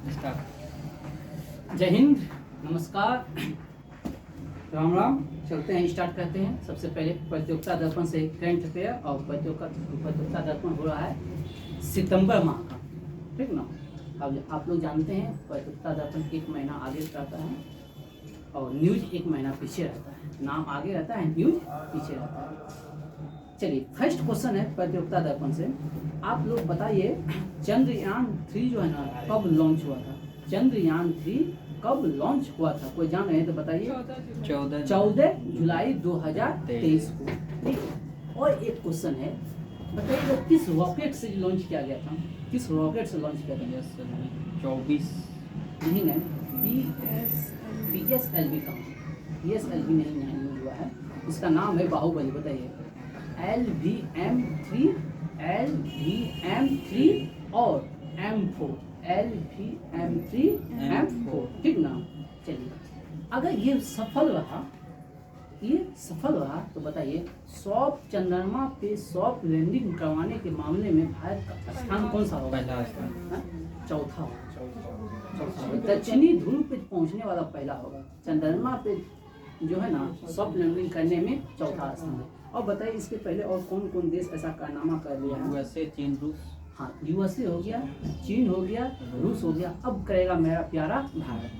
जय हिंद, नमस्कार, राम राम। चलते हैं, स्टार्ट करते हैं। सबसे पहले प्रतियोगिता दर्पण से करंट अफेयर और प्रतियोगिता दर्पण हो रहा है सितंबर माह का, ठीक ना। अब आप लोग जानते हैं प्रतियोगिता दर्पण 1 महीना आगे रहता है और न्यूज 1 महीना पीछे रहता है। नाम आगे रहता है, न्यूज पीछे रहता है। चलिए, फर्स्ट क्वेश्चन है प्रतियोगिता दर्पण से। आप लोग बताइए, चंद्रयान 3 जो है ना, कब लॉन्च हुआ था? चंद्रयान 3 कब लॉन्च हुआ था? कोई जान रहे तो बताइए। 14 जुलाई 2023 को, ठीक। और एक क्वेश्चन है, बताइए किस रॉकेट से लॉन्च किया गया था? किस रॉकेट से लॉन्च किया था? 24 नहीं नहीं, PSLV का, PSLV नहीं हुआ है। इसका नाम है बाहुबली। बताइए, LVM-3 और M4, LVM-3 M4, ठीक ना। चलिए, अगर ये सफल रहा तो बताइए, सॉफ्ट चंद्रमा पे सॉफ्ट लैंडिंग करवाने के मामले में भारत का स्थान कौन सा होगा? पहला स्थान, चौथा। दक्षिणी ध्रुव पे पहुंचने वाला पहला होगा। चंद्रमा पे जो है ना, सॉफ्ट लैंडिंग करने में चौथा स्थान है। और बताइए, इसके पहले और कौन कौन देश ऐसा कारनामा कर लिया है? USA, चीन, रूस। हाँ, USA हो गया, चीन हो गया, रूस हो गया। अब करेगा मेरा प्यारा भारत।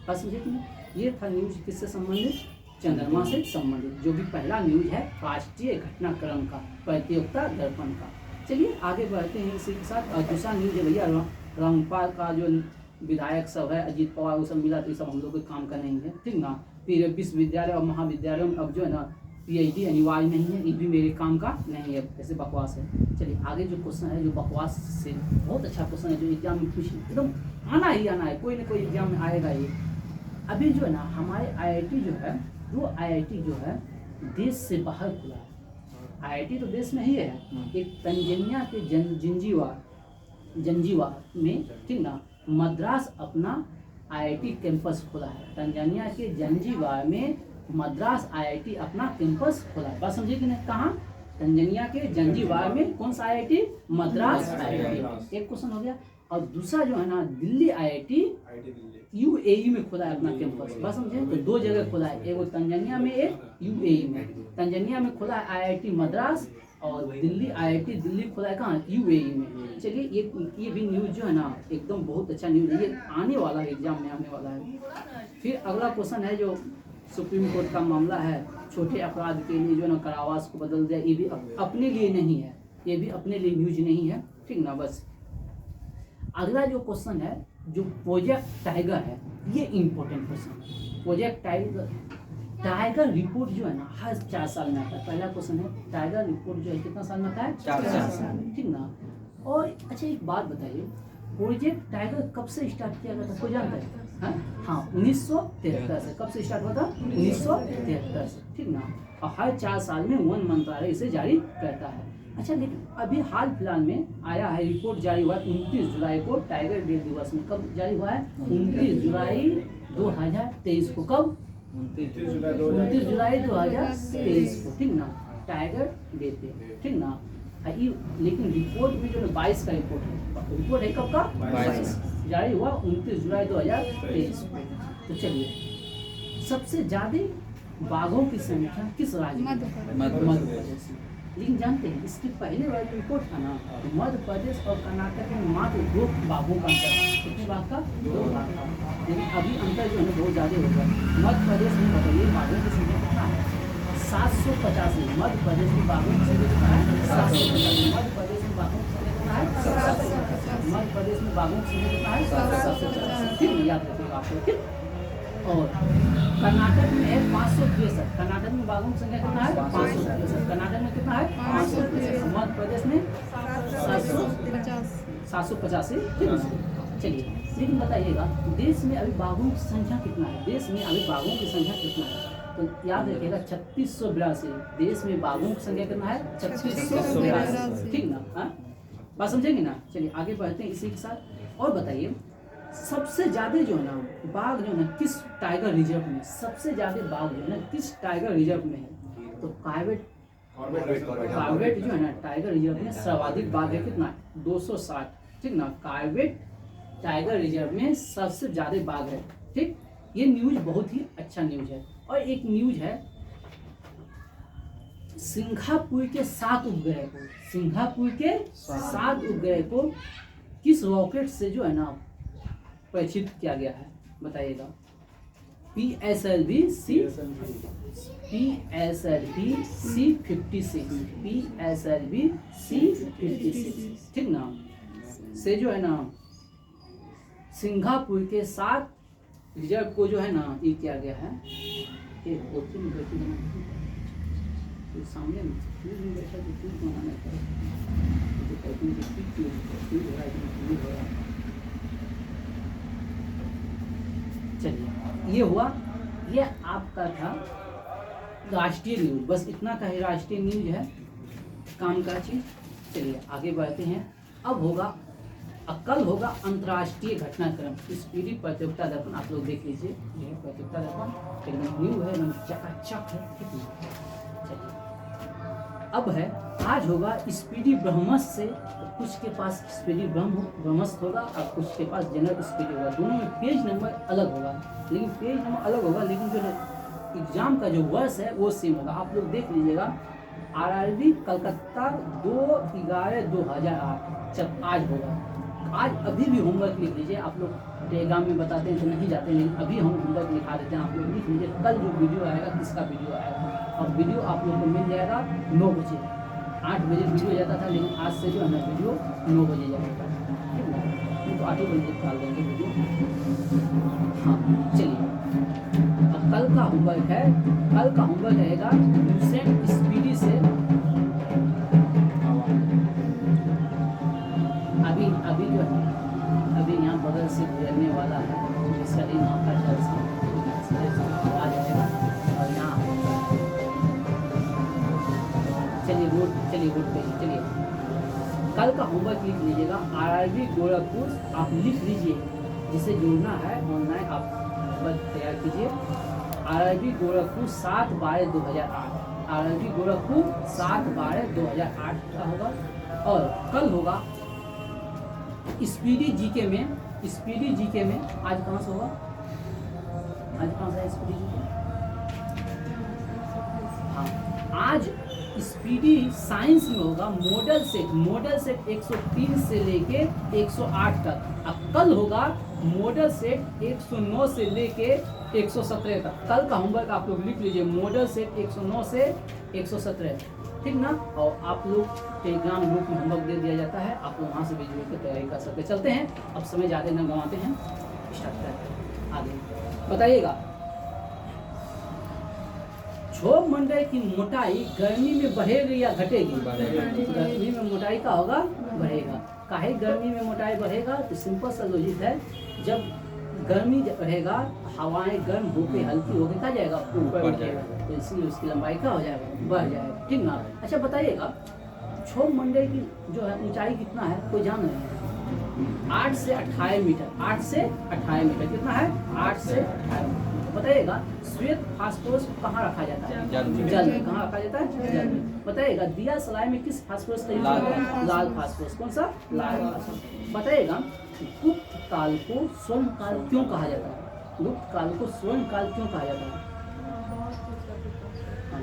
बस समझे कि नहीं? ये था न्यूज किससे संबंधित? चंद्रमा से संबंधित, जो भी पहला न्यूज है राष्ट्रीय घटनाक्रम का, प्रतियोगिता दर्पण का। चलिए आगे बढ़ते हैं इसी के साथ। और दूसरा न्यूज है भैया, रामपाल का जो विधायक सब है, अजीत पवार, वो सब मिला, तो ये सब हम लोग के काम का नहीं है, ठीक ना। फिर विश्वविद्यालय और महाविद्यालयों में अब जो है ना, PhD अनिवार्य नहीं है, ये भी मेरे काम का नहीं है, ऐसे बकवास है। चलिए आगे जो क्वेश्चन है, जो बकवास से बहुत अच्छा क्वेश्चन है, जो एग्जाम में कुछ एकदम आना है, कोई ना कोई एग्जाम में आएगा ये। अभी जो है ना, हमारे IIT जो है, वो IIT जो है देश से बाहर खुला है। IIT तो देश में ही है। एक तंजानिया के जंजीवा में, ठीक ना, मद्रास अपना IIT कैंपस खोला है। तंजानिया के जंजीवा में मद्रास IIT अपना कैंपस खोला है। बात समझिए कि नहीं? कहाँ? तंजानिया के जंजीबार में कौन सा IIT? मद्रास IIT। एक क्वेश्चन हो गया। और दूसरा जो है ना, दिल्ली IIT UAE में खोला है अपना कैंपस। बात समझे? तो 2 जगह खोला है, एक तंजानिया में, एक UAE में। तंजानिया में खोला है IIT मद्रास, और दिल्ली IIT दिल्ली खोला है कहाँ? UAE में। चलिए, ये भी न्यूज जो है ना, एकदम बहुत अच्छा न्यूज है, ये आने वाला है, एग्जाम में आने वाला है। फिर अगला क्वेश्चन है, जो सुप्रीम कोर्ट का मामला है, छोटे अपराध के लिए जो है ना कारावास को बदल दिया। ये भी अपने लिए नहीं है, ये भी अपने लिए न्यूज नहीं है, ठीक ना। बस अगला जो क्वेश्चन है, जो प्रोजेक्ट टाइगर है, ये इम्पोर्टेंट क्वेश्चन है। प्रोजेक्ट टाइगर रिपोर्ट जो है ना, हर 4 साल में आता है। पहला क्वेश्चन है, टाइगर रिपोर्ट जो है कितना साल में आता है? 4 साल में, ठीक ना। और अच्छा, एक बात बताइए, प्रोजेक्ट टाइगर कब से स्टार्ट किया गया था? कोई जानता है? हाँ, 1973 से। कब से स्टार्ट हुआ था? 1973 से, ठीक ना। और हर 4 साल में वन मंत्रालय इसे जारी करता है। अच्छा, लेकिन अभी हाल फिलहाल में आया है, रिपोर्ट जारी हुआ है 29 जुलाई को, टाइगर डे दिवस में। कब जारी हुआ है? 29 जुलाई 2023 को। कब? 29 जुलाई 2023 को, ठीक ना, टाइगर डे पे, ठीक ना। लेकिन रिपोर्ट में जो 22 का रिपोर्ट है कब का? 22 जारी हुआ 29 जुलाई 2023 को। तो चलिए, सबसे ज्यादा बाघों की संख्या किस राज्य में? मध्य प्रदेश में। लेकिन जानते हैं, इसके पहले वाली रिपोर्ट था ना, मध्य प्रदेश और कर्नाटक में मात्र 2 बाघों का अंतर। कितने बाघ का? 2 बाघ का। लेकिन अभी अंतर जो है बहुत ज्यादा हो गया। मध्य प्रदेश में बताइए बाघों की संख्या कितना है? 785। मध्य प्रदेश में बाघों की संख्या कितना है? 785। मध्य प्रदेश में बाघों की संख्या कितना है? 785। मध्य प्रदेश में बाघों की संख्या कितना है? 785। ठीक, याद रखिएगा आप लोग, ठीक। और कर्नाटक में है 563। कर्नाटक में बाघों की संख्या कितना है? 563। कर्नाटक में कितना है? 563। मध्य प्रदेश में 785, ठीक है। चलिए, लेकिन बताइएगा, देश में अभी बाघों की संख्या कितना है? देश में अभी बाघों की संख्या कितना है? तो याद रखिएगा, 3682। देश में बाघों की संख्या कितना है? 3682, ठीक ना। हाँ, बात समझेंगे ना। चलिए आगे बढ़ते हैं इसी के साथ। और बताइए, सबसे ज्यादा जो है ना बाघ जो है ना, किस टाइगर रिजर्व में? सबसे ज्यादा बाघ जो है ना, किस टाइगर रिजर्व में है? तो कार्बेट जो है ना, टाइगर रिजर्व में सर्वाधिक बाघ है। कितना? 260, ठीक ना। कार्बेट टाइगर रिजर्व में सबसे ज्यादा बाघ है। ठीक, ये न्यूज बहुत ही अच्छा न्यूज है। और एक न्यूज है, सिंगापुर के 7 उपग्रह को, सिंगापुर के 7 उपग्रह को किस रॉकेट से जो है ना परीक्षित किया गया है, बताइएगा। PSLV C56 ठीक ना, से जो है ना सिंगापुर के 7 रिजर्व को जो है ना ये किया गया है। एक पोथी में बैठी है तो सामने में बैठा तो क्यों बनाना है, तो कहते हैं कि क्यों हो रहा है, क्यों हो रहा है। चलिए, ये हुआ, ये आपका था राष्ट्रीय न्यूज। बस इतना का ही राष्ट्रीय न्यूज है, काम का चीज। चलिए आगे बढ़ते हैं। अब होगा, कल होगा अंतर्राष्ट्रीय घटनाक्रम स्पीडी प्रतियोगिता दर्पण। आप लोग देख लीजिए, यह प्रतियोगिता दर्पण एकदम न्यू है, एकदम चकाचक है। ठीक है, चलिए अब है, आज होगा स्पीडी ब्रह्मस से, तो कुछ के पास स्पीडी ब्रह्मस होगा और कुछ के पास जनरल स्पीडी होगा। दोनों में पेज नंबर अलग होगा, लेकिन पेज नंबर अलग होगा, लेकिन जो एग्जाम का जो वर्ष है वो सेम होगा। आप लोग देख लीजिएगा, RRB कलकत्ता 2/11/2008 जब आज होगा। आज अभी भी होमवर्क लिख लीजिए। आप लोग टेलीग्राम में बताते हैं तो नहीं जाते, लेकिन अभी हम होमवर्क लिखा देते हैं। आप लोग लिख लीजिए, कल जो वीडियो आएगा किसका वीडियो आएगा, और वीडियो आप लोग को मिल जाएगा 9 बजे। 8 बजे वीडियो जाता था, लेकिन आज से जो है ना वीडियो 9 बजे जाएगा। ठीक है, तो 8 बजे निकाल देंगे वीडियो। हाँ चलिए, अब कल का होमवर्क है, कल का होमवर्क रहेगा यूसेन स्पीडी से। अभी जो है, अभी यहाँ बगल से गुजरने वाला है, सलीम आपका जलसा आ जाएगा और यहाँ चलिए रोड पे चलिए। कल का होमवर्क लिख लीजिएगा, RRB गोरखपुर आप लिख लीजिए, जिसे जोड़ना है ऑनलाइन आप होमवर्क तैयार कीजिए। RRB गोरखपुर 7/12/2008, RRB गोरखपुर 7/12/2008 का होगा। और कल होगा स्पीडी जीके में, स्पीडी जीके में आज कहाँ से होगा, आज कहाँ से है स्पीडी जीके? हाँ, आज स्पीडी साइंस में होगा मॉडल सेट 103 से लेके 108 तक। अब कल होगा मॉडल सेट 109 से लेके 117 तक। कल का होमवर्क आप लोग लिख लीजिए, मॉडल सेट 109 से 117, ठीक ना। और आप लोग टेलीग्राम ग्रुप में होमवर्क दे दिया जाता है, आप लोग वहाँ से भी जुड़ के तैयारी कर सकते। चलते हैं, अब समय ज़्यादा न गंवाते हैं, स्टार्ट करते हैं। आगे बताइएगा, क्षोभ मंडल की मोटाई गर्मी में बढ़ेगी या घटेगी? गर्मी में मोटाई का होगा, बढ़ेगा। काहे गर्मी में मोटाई बढ़ेगा? तो सिंपल सा लॉजिक है, जब गर्मी रहेगा, हवाएं गर्म होके हल्की होके क्या जाएगा, ऊपर जाएगा, तो इसलिए उसकी लंबाई क्या हो जाएगा, बढ़ जाएगा। ठीक ना। अच्छा बताइएगा, क्षोभ मंडल की जो है ऊंचाई कितना है, कोई जान रहे हैं? 8 से 28 मीटर, 8 से 28 मीटर। कितना है? 8 से 28 मीटर। बताइएगा, श्वेत फास्फोरस कहाँ रखा जाता है? जल में। कहाँ रखा जाता है? जल में। बताइएगा, दिया सलाई में किस फास्फोरस का यूज होता है? लाल फास्फोरस। कौन सा? लाल फास्फोरस। बताइएगा, गुप्त काल को स्वर्ण काल क्यों कहा जाता है? गुप्त काल को स्वर्ण काल क्यों कहा जाता है?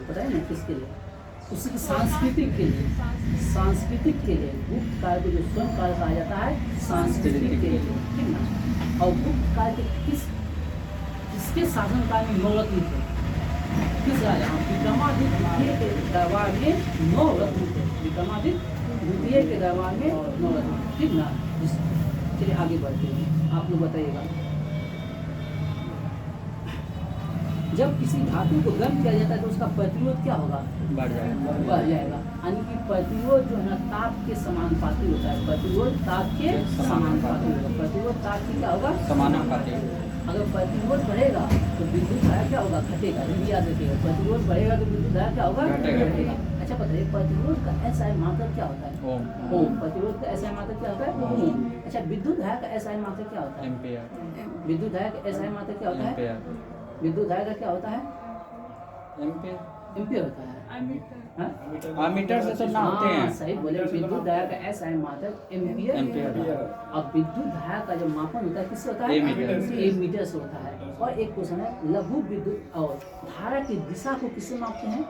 पता है ना किसके लिए? उसकी सांस्कृतिक के लिए, सांस्कृतिक के लिए गुप्त काल को जो स्वर्ण काल कहा जाता है, सांस्कृतिक के लिए। ठीक ना। और गुप्त काल के किसके शासनकाल में 9 रत्न थे? किस राजा? विक्रमादित्य द्वितीय के दरबार में 9 रत्न थे। विक्रमादित्य द्वितीय के दरबार में 9 रत्न। ठीक ना। चलिए आगे बढ़ते हैं, आप लोग बताइएगा, जब किसी धातु को गर्म किया जाता है तो उसका प्रतिरोध क्या होगा? बढ़ जाएगा। यानी कि प्रतिरोध जो है ना ताप के समानुपाती होता है। प्रतिरोध ताप के समानुपाती होगा। प्रतिरोध ताप की क्या होगा? समानुपाती। अगर प्रतिरोध बढ़ेगा तो विद्युत धारा क्या होगा? घटेगा। ये याद रखिएगा, प्रतिरोध बढ़ेगा तो विद्युत धारा क्या होगा? घटेगा। अच्छा बताइए, प्रतिरोध का SI मात्रक क्या होता है? ओम। प्रतिरोध का SI मात्रक क्या होता है? ओम। अच्छा, विद्युत धारा का SI मात्रक क्या होता है? एम्पियर। विद्युत धारा का SI मात्रक क्या होता है? विद्युत धारा का क्या होता है? एम्पियर। एम्पियर होता है। हाँ? मीटर से तो नापते हाँ, हैं। सही बोले। विद्युत धारा का एस आई मात्रक एम्पियर एम्पियर। होता है। अब विद्युत धारा का जो मापन होता है किससे होता है? ए मीटर। ए मीटर से होता है। और एक क्वेश्चन है, लघु विद्युत और धारा की दिशा को किससे मापते हैं?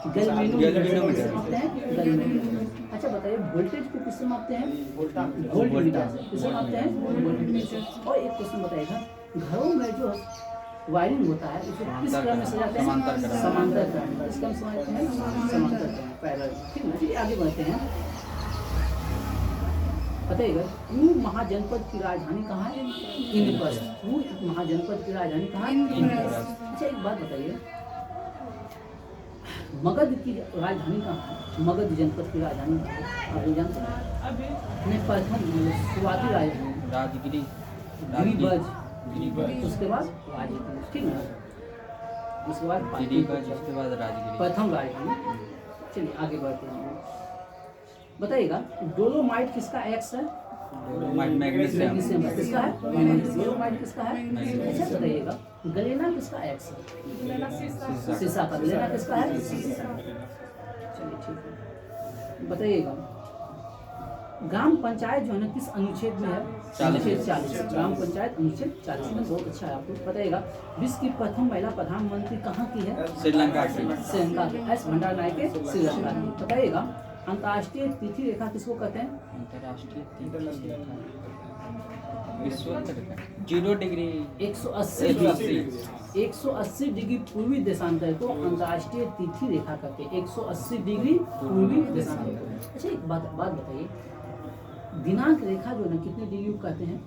गैल्वेनोमीटर से। किससे मापते हैं? गैल्वेनोमीटर। अच्छा बताइए, वोल्टेज को किससे मापते हैं? वोल्टमीटर से। किससे मापते हैं? वोल्टमीटर। और एक क्वेश्चन बताइएगा, घरों में जो वायरिंग होता है उसको किस क्रम में सजाते हैं? समांतर क्रम। समांतर क्रम में। किस क्रम से सजाते हैं? समांतर क्रम, पैरेलल। ठीक है, चलिए आगे बढ़ते हैं। बताइएगा, क्रू महाजनपद की राजधानी कहाँ है? इंद्रप्रस्थ। क्रू महाजनपद की राजधानी कहाँ है? इंद्रप्रस्थ। अच्छा एक बात बताइए, मगध की राजधानी कहाँ है? मगध जनपद की राजधानी कहाँ है? अभी जानते हैं? नहीं, प्रथम शुरुआती राजधानी राजगिरी। गिरिबज, गिरिबज। उसके बाद राजगिरी। ठीक है, उसके बाद गिरिबज, उसके बाद राजगिरी। प्रथम राजधानी। चलिए आगे बढ़ते हैं। बताइएगा, डोलोमाइट किसका एक्स है? मैग्नीशियम। मैग्नीशियम किसका है? डोलोमाइट किसका है? मैग्नीशियम। अच्छा बताइएगा, गलेना किसका एक्स है? सीसा का। गलेना किसका है? सीसा। चलिए ठीक है। बताइएगा, ग्राम पंचायत जो है ना किस अनुच्छेद में है? 40। 40। ग्राम पंचायत अनुच्छेद 40 में। बहुत अच्छा है आपको। बताइएगा, विश्व की प्रथम महिला प्रधानमंत्री कहाँ की है? श्रीलंका की। श्रीलंका की। एस भंडार नायक के श्रीलंका की। बताइएगा, अंतर्राष्ट्रीय तिथि रेखा किसको कहते हैं? अंतर्राष्ट्रीय तिथि रेखा विषुवत रेखा 0 डिग्री 180 डिग्री पूर्वी देशांतर को अंतर्राष्ट्रीय तिथि रेखा कहते हैं। 180 डिग्री पूर्वी देशांतर। अच्छा एक बात बताइए, दिनांक रेखा जो है ना कितने डिग्री को कहते हैं?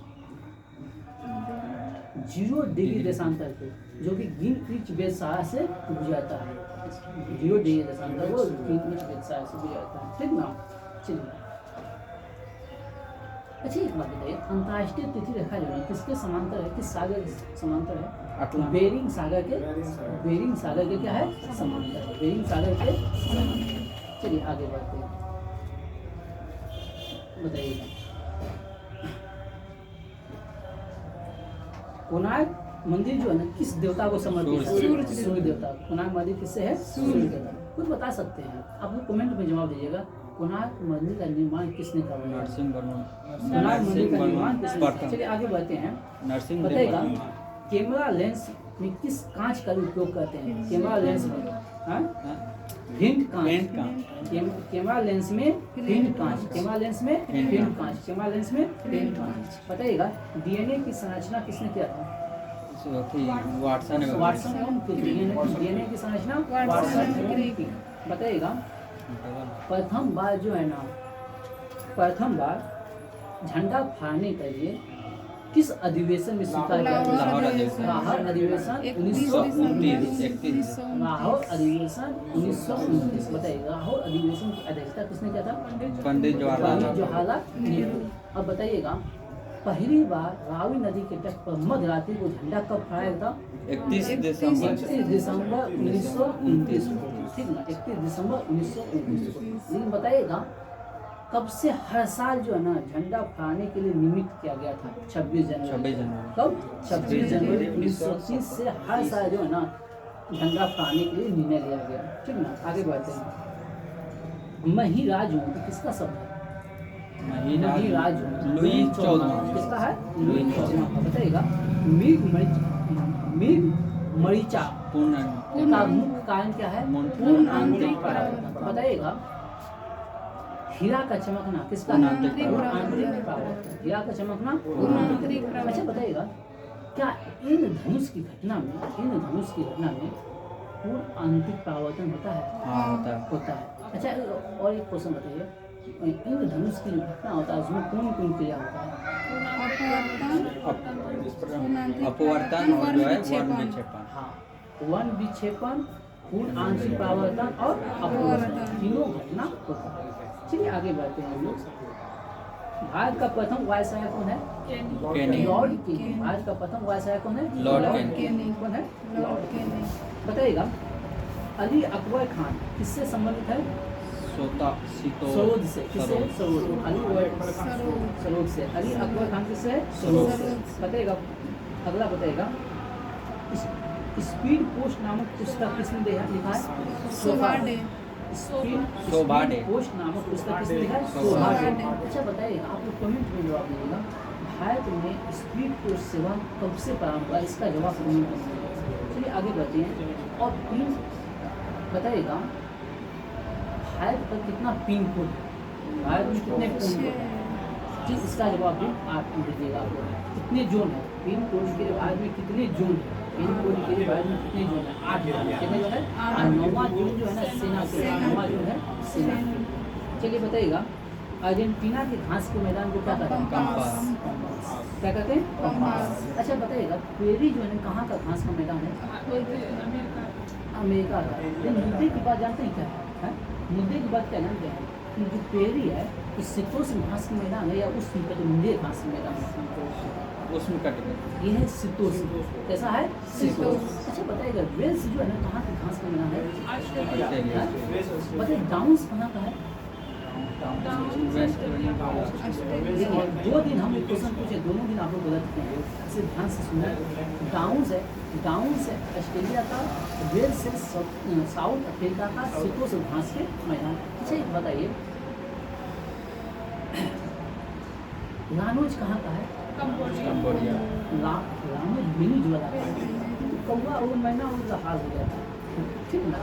0 डिग्री देशांतर को, जो कि ग्रीनविच बेलसारा से गुजरता है। 0 डिग्री देशांतर को ग्रीनविच बेलसारा से गुजरता है। ठीक ना? चलिए अच्छा एक बात बताइए, अंतर्राष्ट्रीय तिथि रेखा जो है किसके समांतर है? किस सागर के समांतर है? अटलांटिक। बेरिंग सागर के। बेरिंग सागर के क्या है? समांतर है। बेरिंग सागर के समांतर। चलिए आगे बढ़ते हैं। बताइएगा, कोणार्क मंदिर जो है ना किस देवता को समर्पित है? सूर्य देवता। कोणार्क मंदिर किससे है? सूर्य देवता। कुछ बता सकते हैं आप लोग, कमेंट में जवाब दीजिएगा। कोणार्क मंदिर का निर्माण किसने करवाया? कोणार्क मंदिर का निर्माण किसने? चलिए आगे बढ़ते हैं। नरसिंह बताइएगा, कैमरा लेंस में किस कांच का उपयोग करते हैं? कैमरा लेंस में हिंट कांच। कैमरा लेंस में हिंट कांच। कैमरा लेंस में हिंट कांच। कैमरा लेंस में हिंट कांच। बताइएगा, डीएनए की संरचना किसने किया था? वाटसन डीएनए की संरचना वाटसन ने की। बताइएगा, प्रथम बार जो है ना, प्रथम बार झंडा फहराने के लिए किस अधिवेशन में स्वीकार किया गया? लाहौर अधिवेशन। लाहौर अधिवेशन 1929। लाहौर अधिवेशन 1929। बताइए, लाहौर अधिवेशन की अध्यक्षता किसने किया था? पंडित जवाहरलाल नेहरू। अब बताइएगा, पहली बार रावी नदी के तट पर मध्यरात्रि को झंडा कब फहराया था? 31 दिसंबर 1929 को। ठीक ना? 31 दिसंबर 1929 को। लेकिन बताइएगा, कब से हर साल जो है ना झंडा फहराने के लिए निमित्त किया गया था? 26 जनवरी। कब? 26 जनवरी 1930 से हर साल जो है ना झंडा फहराने के लिए निर्णय लिया गया। ठीक ना? आगे बढ़ते हैं। मैं ही राज हूँ तो किसका शब्द है? राज लुई 14 किसका है? लुई 14 का। बताइएगा, मृग मरीचा का मुख्य कारण क्या है? पूर्ण आंतरिक परावर्तन। बताइएगा, हीरा का चमकना किसका? आंतरिक परावर्तन। हीरा का चमकना पूर्ण आंतरिक परावर्तन। अच्छा बताइएगा, क्या इंद्रधनुष की घटना में पूर्ण आंतरिक परावर्तन होता है? हाँ होता है। अच्छा और एक क्वेश्चन बताइए, इंद्रधनुष की घटना होता है उसमें कौन कौन क्रिया होता है? अपवर्तन और जो है वर्ण विक्षेपण। हाँ, वर्ण विक्षेपण, पूर्ण आंशिक परावर्तन और अपवर्तन, तीनों घटना होता है। चलिए आगे बढ़ते हैं हम लोग। भारत का प्रथम वायसराय कौन है? केनी। लॉर्ड केनी। भारत का प्रथम वायसराय कौन है? लॉर्ड केनी। कौन है? लॉर्ड केनी। बताइएगा, अली अकबर खान किससे संबंधित है? सरोद से। किससे? सरोद। सरोद से। अली अकबर खान किससे है? सरोद से। बताइएगा, अगला बताइएगा, स्पीड पोस्ट नामक पुस्तक किसने लिखा है? सोभाडे। पोस्ट नामक पुस्तक किसने लिखा है? सोभाडे। सोभाडे। अच्छा बताइए, आप लोग कमेंट में जवाब दीजिएगा, भारत में स्पीड पोस्ट सेवा कब से प्रारंभ हुआ? इसका जवाब कमेंट में दीजिएगा। चलिए आगे बढ़ते हैं। और पिन बताइएगा, भारत पर कितना पिन कोड है? भारत में कितने पिन कोड है? जी, इसका जवाब भी आप दीजिएगा। आप लोग कितने जोन है पिन कोड के लिए? भारत में कितने जोन है पिन कोड के लिए? भारत में कितने जोन है? 8 जोन। कितने जोन है? और 9वां जोन जो है ना सेना के लिए, 9वां जोन है सेना के लिए। चलिए बताइएगा, अर्जेंटीना के घास के मैदान को क्या कहते हैं? कंपास। क्या कहते हैं? कंपास। अच्छा बताइएगा, पेरी जो है कहाँ का घास का मैदान है? अमेरिका का। लेकिन मुद्दे की बात जानते हैं क्या है? मुद्दे की बात क्या जानते हैं कि जो पेरी है इस शीतोष्ण घास का मैदान है या उष्ण कटिबंधीय घास का मैदान है? उसमें कट गए। ये है शीतोष्ण। कैसा है? शीतोष्ण। अच्छा बताइएगा, वेल्स जो है ना कहाँ के घास का मैदान है? ऑस्ट्रेलिया। बताइए, डाउन्स कहाँ का है? वेस्ट देखिए, 2 दिन हम एक क्वेश्चन पूछे, दोनों दिन आप लोग गलत किए हैं। इसे ध्यान से सुना। डाउन्स है ऑस्ट्रेलिया का, वेल्स है साउथ अफ्रीका का शीतोष्ण घास के मैदान। अच्छा एक बताइए, लानोज कहाँ का है? कंबोडिया। लानोज वेनेजुएला का है। कौवा और मैना उनका हाल हो गया था, ठीक ना?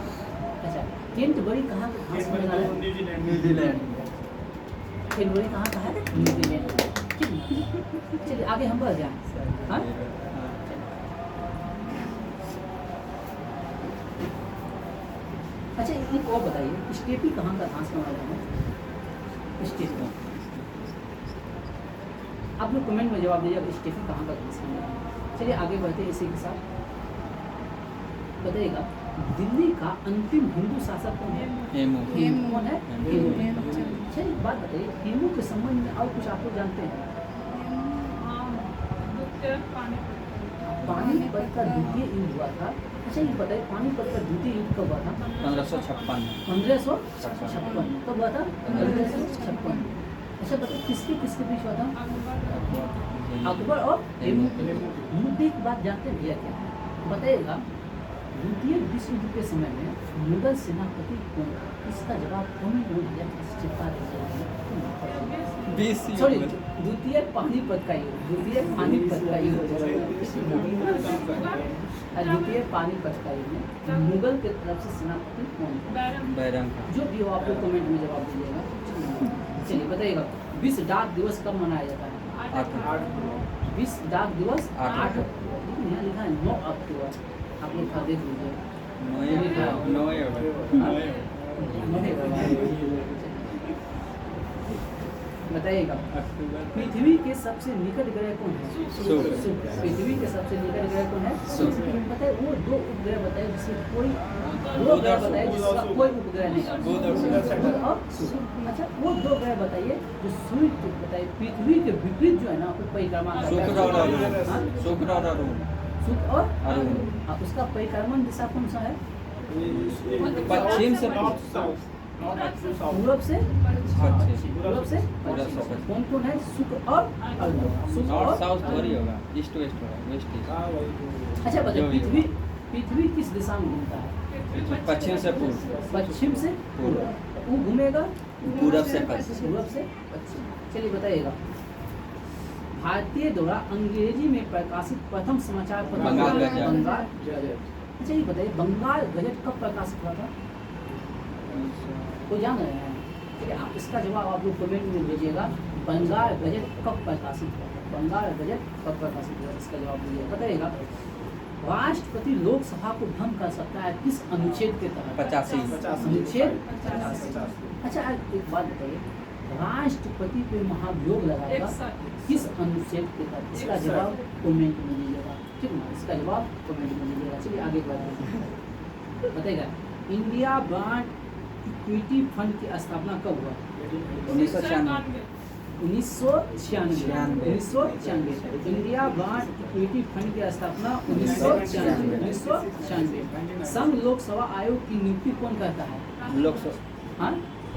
अच्छा, कैंटरबरी कहाँ का घास का मैदान है? न्यूजीलैंड। कैंटरबरी कहाँ का है? न्यूजीलैंड। ठीक ना? चलिए आगे हम बढ़ जाएं। हाँ? अच्छा एक और बताइए, स्टेपी कहाँ का घास का मैदान है? स्टेपी। आप लोग कमेंट में जवाब दीजिए, स्टेपी कहाँ का घास का मैदान है? चलिए आगे बढ़ते हैं इसी के साथ। बताइएगा, दिल्ली का अंतिम हिंदू शासक कौन है? हेमू। कौन है? हेमू। अच्छा एक बात बताइए, हेमू के संबंध में और कुछ आप लोग जानते हैं? पानीपत का द्वितीय युद्ध हुआ था। अच्छा ये बताइए, पानीपत का द्वितीय युद्ध कब हुआ था? 1556। 1556। कब हुआ था? 1556। अच्छा बताइए, किसके बीच हुआ था? अकबर और हेमू। मुद्दे की बात जानते हैं भैया क्या? बताइएगा, द्वितीय विश्व युद्ध के समय में मुगल सेनापति कौन? इसका जवाब कमेंट में दिया। सॉरी, द्वितीय पानीपत का युद्ध, द्वितीय पानीपत का युद्ध, द्वितीय पानीपत का युद्ध मुगल के तरफ से सेनापति कौन? बैरम। जो भी हो आप लोग कमेंट में जवाब दीजिएगा। चलिए बताइएगा, विश्व डाक दिवस कब मनाया जाता है? 8। विश्व डाक दिवस 8 अक्टूबर। लेकिन यहाँ लिखा है 9 अक्टूबर। आप लोग का देख लीजिए। बताइएगा, पृथ्वी के सबसे निकट ग्रह कौन है? शुक्र। पृथ्वी के सबसे निकट ग्रह कौन है? शुक्र। बताइए, वो 2 उपग्रह बताइए जिससे कोई 2 ग्रह बताइए जिसका कोई उपग्रह नहीं है। बुध और शुक्र। और शुक्र। अच्छा वो 2 ग्रह बताइए जो सूर्य को बताइए पृथ्वी के विपरीत जो है ना आपको परिक्रमा करता है। शुक्र और अरुण। हाँ? शुक्र और अरुण। शुक्र और अरुण। हाँ, उसका परिक्रमण दिशा कौन सा है? पश्चिम से पूरब से पश्चिम। पूरब से पूरब से पश्चिम। कौन कौन है? शुक्र और अरुण। शुक्र नॉर्थ और साउथ थोड़ी होगा, ईस्ट वेस्ट होगा, वेस्ट ईस्ट। अच्छा बताइए, जो भी पृथ्वी किस दिशा में घूमता है? पश्चिम से पूर्व। पश्चिम से पूर्व। वो घूमेगा पूरब से पश्चिम। पूरब से पश्चिम। चलिए बताइएगा, भारतीय द्वारा अंग्रेजी में प्रकाशित प्रथम समाचार पत्र बंगाल गजट। बंगाल गजट। अच्छा ये बताइए, बंगाल गजट कब प्रकाशित हुआ था? कोई जान रहे हैं? ठीक है, आप इसका जवाब आप लोग कमेंट में दीजिएगा। बंगाल गजट कब प्रकाशित हुआ? बंगाल गजट कब प्रकाशित हुआ? इसका जवाब दीजिएगा। बताइएगा, राष्ट्रपति लोकसभा को भंग कर सकता है किस अनुच्छेद के तहत? 85। अनुच्छेद 85। अच्छा एक बात बताइए, राष्ट्रपति पे महाभियोग लगाएगा किस अनुच्छेद के तहत? इसका जवाब कमेंट में दीजिएगा। ठीक ना, इसका जवाब कमेंट में दीजिएगा। चलिए आगे बढ़ते हैं। बताइएगा, इंडिया बांड इक्विटी फंड की स्थापना कब हुआ? 1996। 1996। इंडिया बांड इक्विटी फंड की स्थापना 1996। संघ लोकसभा आयोग की नियुक्ति कौन करता है? लोकसभा हाँ,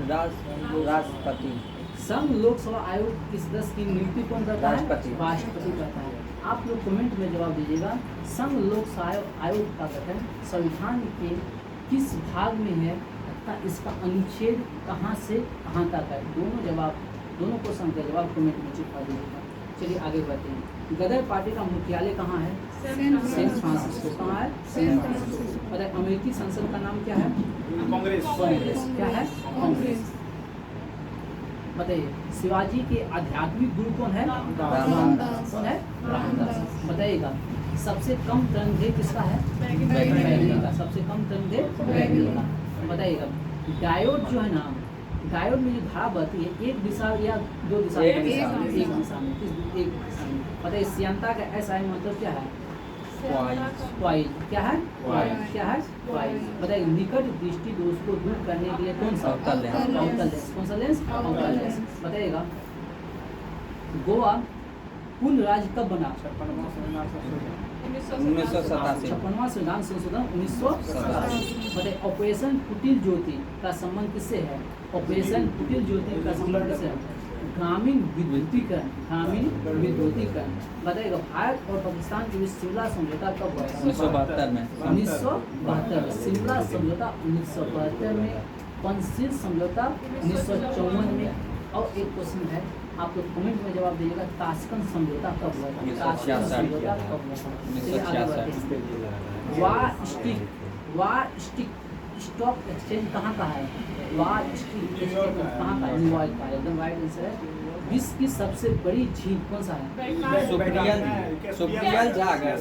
राष्ट्रपति। संघ लोकसभा आयोग किस सदस्य की नियुक्ति कौन करता है? राष्ट्रपति। राष्ट्रपति करता है। आप लोग कमेंट में जवाब दीजिएगा। संघ लोकसभा आयोग का गठन संविधान के किस भाग में है का इसका अनुच्छेद कहाँ से कहाँ तक है? दोनों क्वेश्चन का जवाब कमेंट में चिपका दीजिएगा। चलिए आगे बढ़ते हैं। गदर पार्टी का मुख्यालय कहाँ है? San Francisco. कहाँ है? San Francisco. पता है अमेरिकी संसद का नाम क्या है? कांग्रेस। क्या है? कांग्रेस। बताइए शिवाजी के आध्यात्मिक गुरु कौन है? रामदास। कौन है? रामदास। बताइएगा सबसे कम तरंगे किसका है? बैगनी का। सबसे कम तरंगे बैगनी का। बताइएगा डायोड जो है ना, डायोड में जो धारा बहती है एक दिशा या दो दिशा में? एक दिशा में। एक दिशा में। एक दिशा में। बताइए श्यानता का SI मतलब क्या है? क्वाइज। क्या है? क्वाइज। क्या है? क्वाइज। बताइए निकट दृष्टि दोष को दूर करने के लिए कौन सा? अवतल लेंस। अवतल लेंस। कौन सा लेंस? अवतल लेंस। बताइएगा गोवा पूर्ण राज्य कब बना? 1987। 56वां संविधान संशोधन 1987। बताइए ऑपरेशन कुटिल ज्योति का संबंध किससे है? ऑपरेशन कुटिल ज्योति का संबंध किससे है? ग्रामीण विद्युतीकरण। ग्रामीण विद्युतीकरण। बताइएगा भारत और पाकिस्तान के बीच शिमला समझौता कब हुआ? 1972 में। 1972 में। शिमला समझौता 1972 में। पंचशील समझौता 1954 में। और एक क्वेश्चन है आप लोग कमेंट में जवाब दीजिएगा ताशकंद समझौता कब हुआ था? 1966। ताशकंद समझौता कब हुआ था? चलिए आगे बढ़ते हैं। वार स्टिक स्टॉक एक्सचेंज कहाँ का है? वार स्टिक एक्सचेंज कहाँ का है? न्यूयॉर्क का है। एकदम राइट आंसर है। विश्व की सबसे बड़ी झील कौन सा है? सुप्रियल जागर।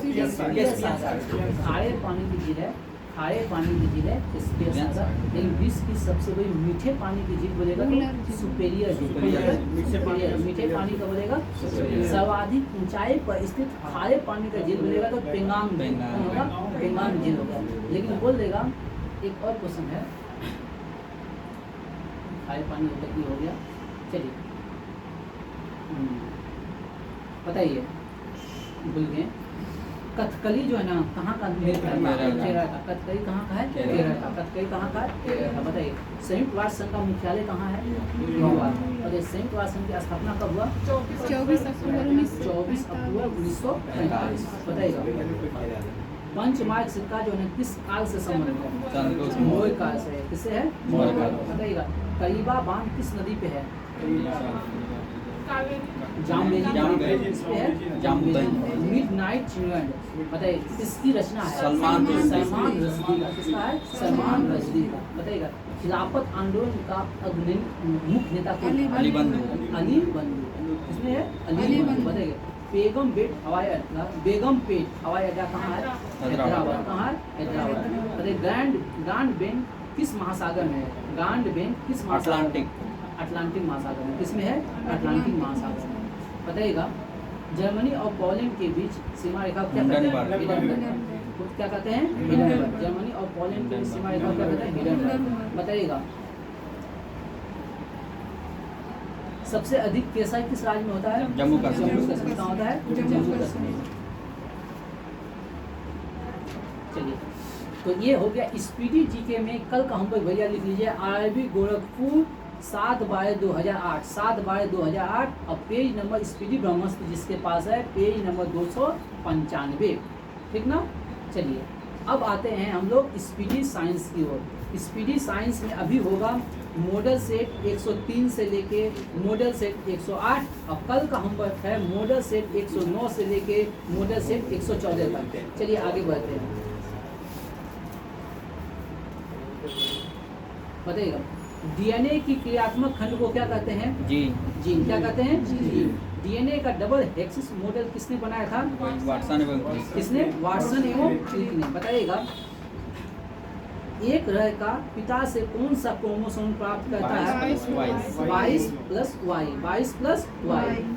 खारे पानी की झील है। खारे पानी की झील है इसके साथ। लेकिन विश्व की सबसे बड़ी मीठे पानी की झील बोलेगा तो सुपेरियर झील। सुपेरियर मीठे पानी का बोलेगा। सर्वाधिक ऊंचाई पर स्थित खारे पानी का झील बोलेगा तो पेंगांग झील होगा। पेंगांग झील होगा। लेकिन बोल देगा एक और क्वेश्चन है। खारे पानी हो गया। चलिए बताइए भूल गए कथकली जो है ना कहाँ का नृत्य है? केरल का। कथकली कहाँ का है? केरल का। कथकली कहाँ का है? केरल का। बताइए संयुक्त राष्ट्र संघ का मुख्यालय कहाँ है? न्यूयॉर्क। और संयुक्त राष्ट्र संघ की स्थापना कब हुआ? 24 अक्टूबर 1945। बताइएगा पंचमार्ग सिक्का जो है किस काल से संबंधित है? मौर्य काल से है। किससे है? मौर्य काल। बताइएगा करीबा बांध किस नदी पे है? जामबेली नदी पे। किस पे है? जामबेली। मिडनाइट चिल्ड्रन बताइए किसकी रचना है? सलमान रश्दी का। किसका है? सलमान रश्दी का। बताइएगा खिलाफत आंदोलन का अग्रणी मुख्य नेता कौन है? अली बंधु। अली बंधु। किसमें है? अली बंधु। बताइए बेगम पेट हवाई अड्डा। बेगम पेट हवाई अड्डा कहाँ है? हैदराबाद। कहाँ है? हैदराबाद। बताइए ग्रांड बैंक किस महासागर में है? ग्रांड बैंक किस महासागर में? अटलांटिक महासागर में। किसमें है? अटलांटिक महासागर में। बताइएगा जर्मनी और पोलैंड के बीच सीमा रेखा क्या कहते हैं? हिंडनबर्ग। क्या कहते हैं? हिंडनबर्ग। जर्मनी और पोलैंड के बीच सीमा रेखा क्या कहते हैं? हिंडनबर्ग। बताइएगा सबसे अधिक केसर किस राज्य में होता है? जम्मू कश्मीर। जम्मू कश्मीर कहाँ होता है? जम्मू कश्मीर। चलिए तो ये हो गया स्पीडी जीके में कल का होमवर्क। भैया लिख लीजिए IIB गोरखपुर 7/2008। 7/2008 और पेज नंबर स्पीडी ब्रह्मस्त्र जिसके पास है पेज नंबर 295। ठीक ना? चलिए अब आते हैं हम लोग स्पीडी साइंस की ओर। स्पीडी साइंस में अभी होगा मॉडल सेट 103 से लेके मॉडल सेट 108 और कल का होमवर्क है मॉडल सेट 109 से लेके मॉडल सेट 114 तक। चलिए आगे बढ़ते हैं। बताइएगा डीएनए की क्रियात्मक खंड को क्या कहते हैं? जीन। क्या कहते हैं? जीन। डीएनए का डबल हेक्सिस मॉडल किसने बनाया था? वाटसन एवं क्रिक। किसने? वाटसन एवं क्रिक ने। बताइएगा एक रह का पिता से कौन सा क्रोमोसोम प्राप्त करता है? 22+Y।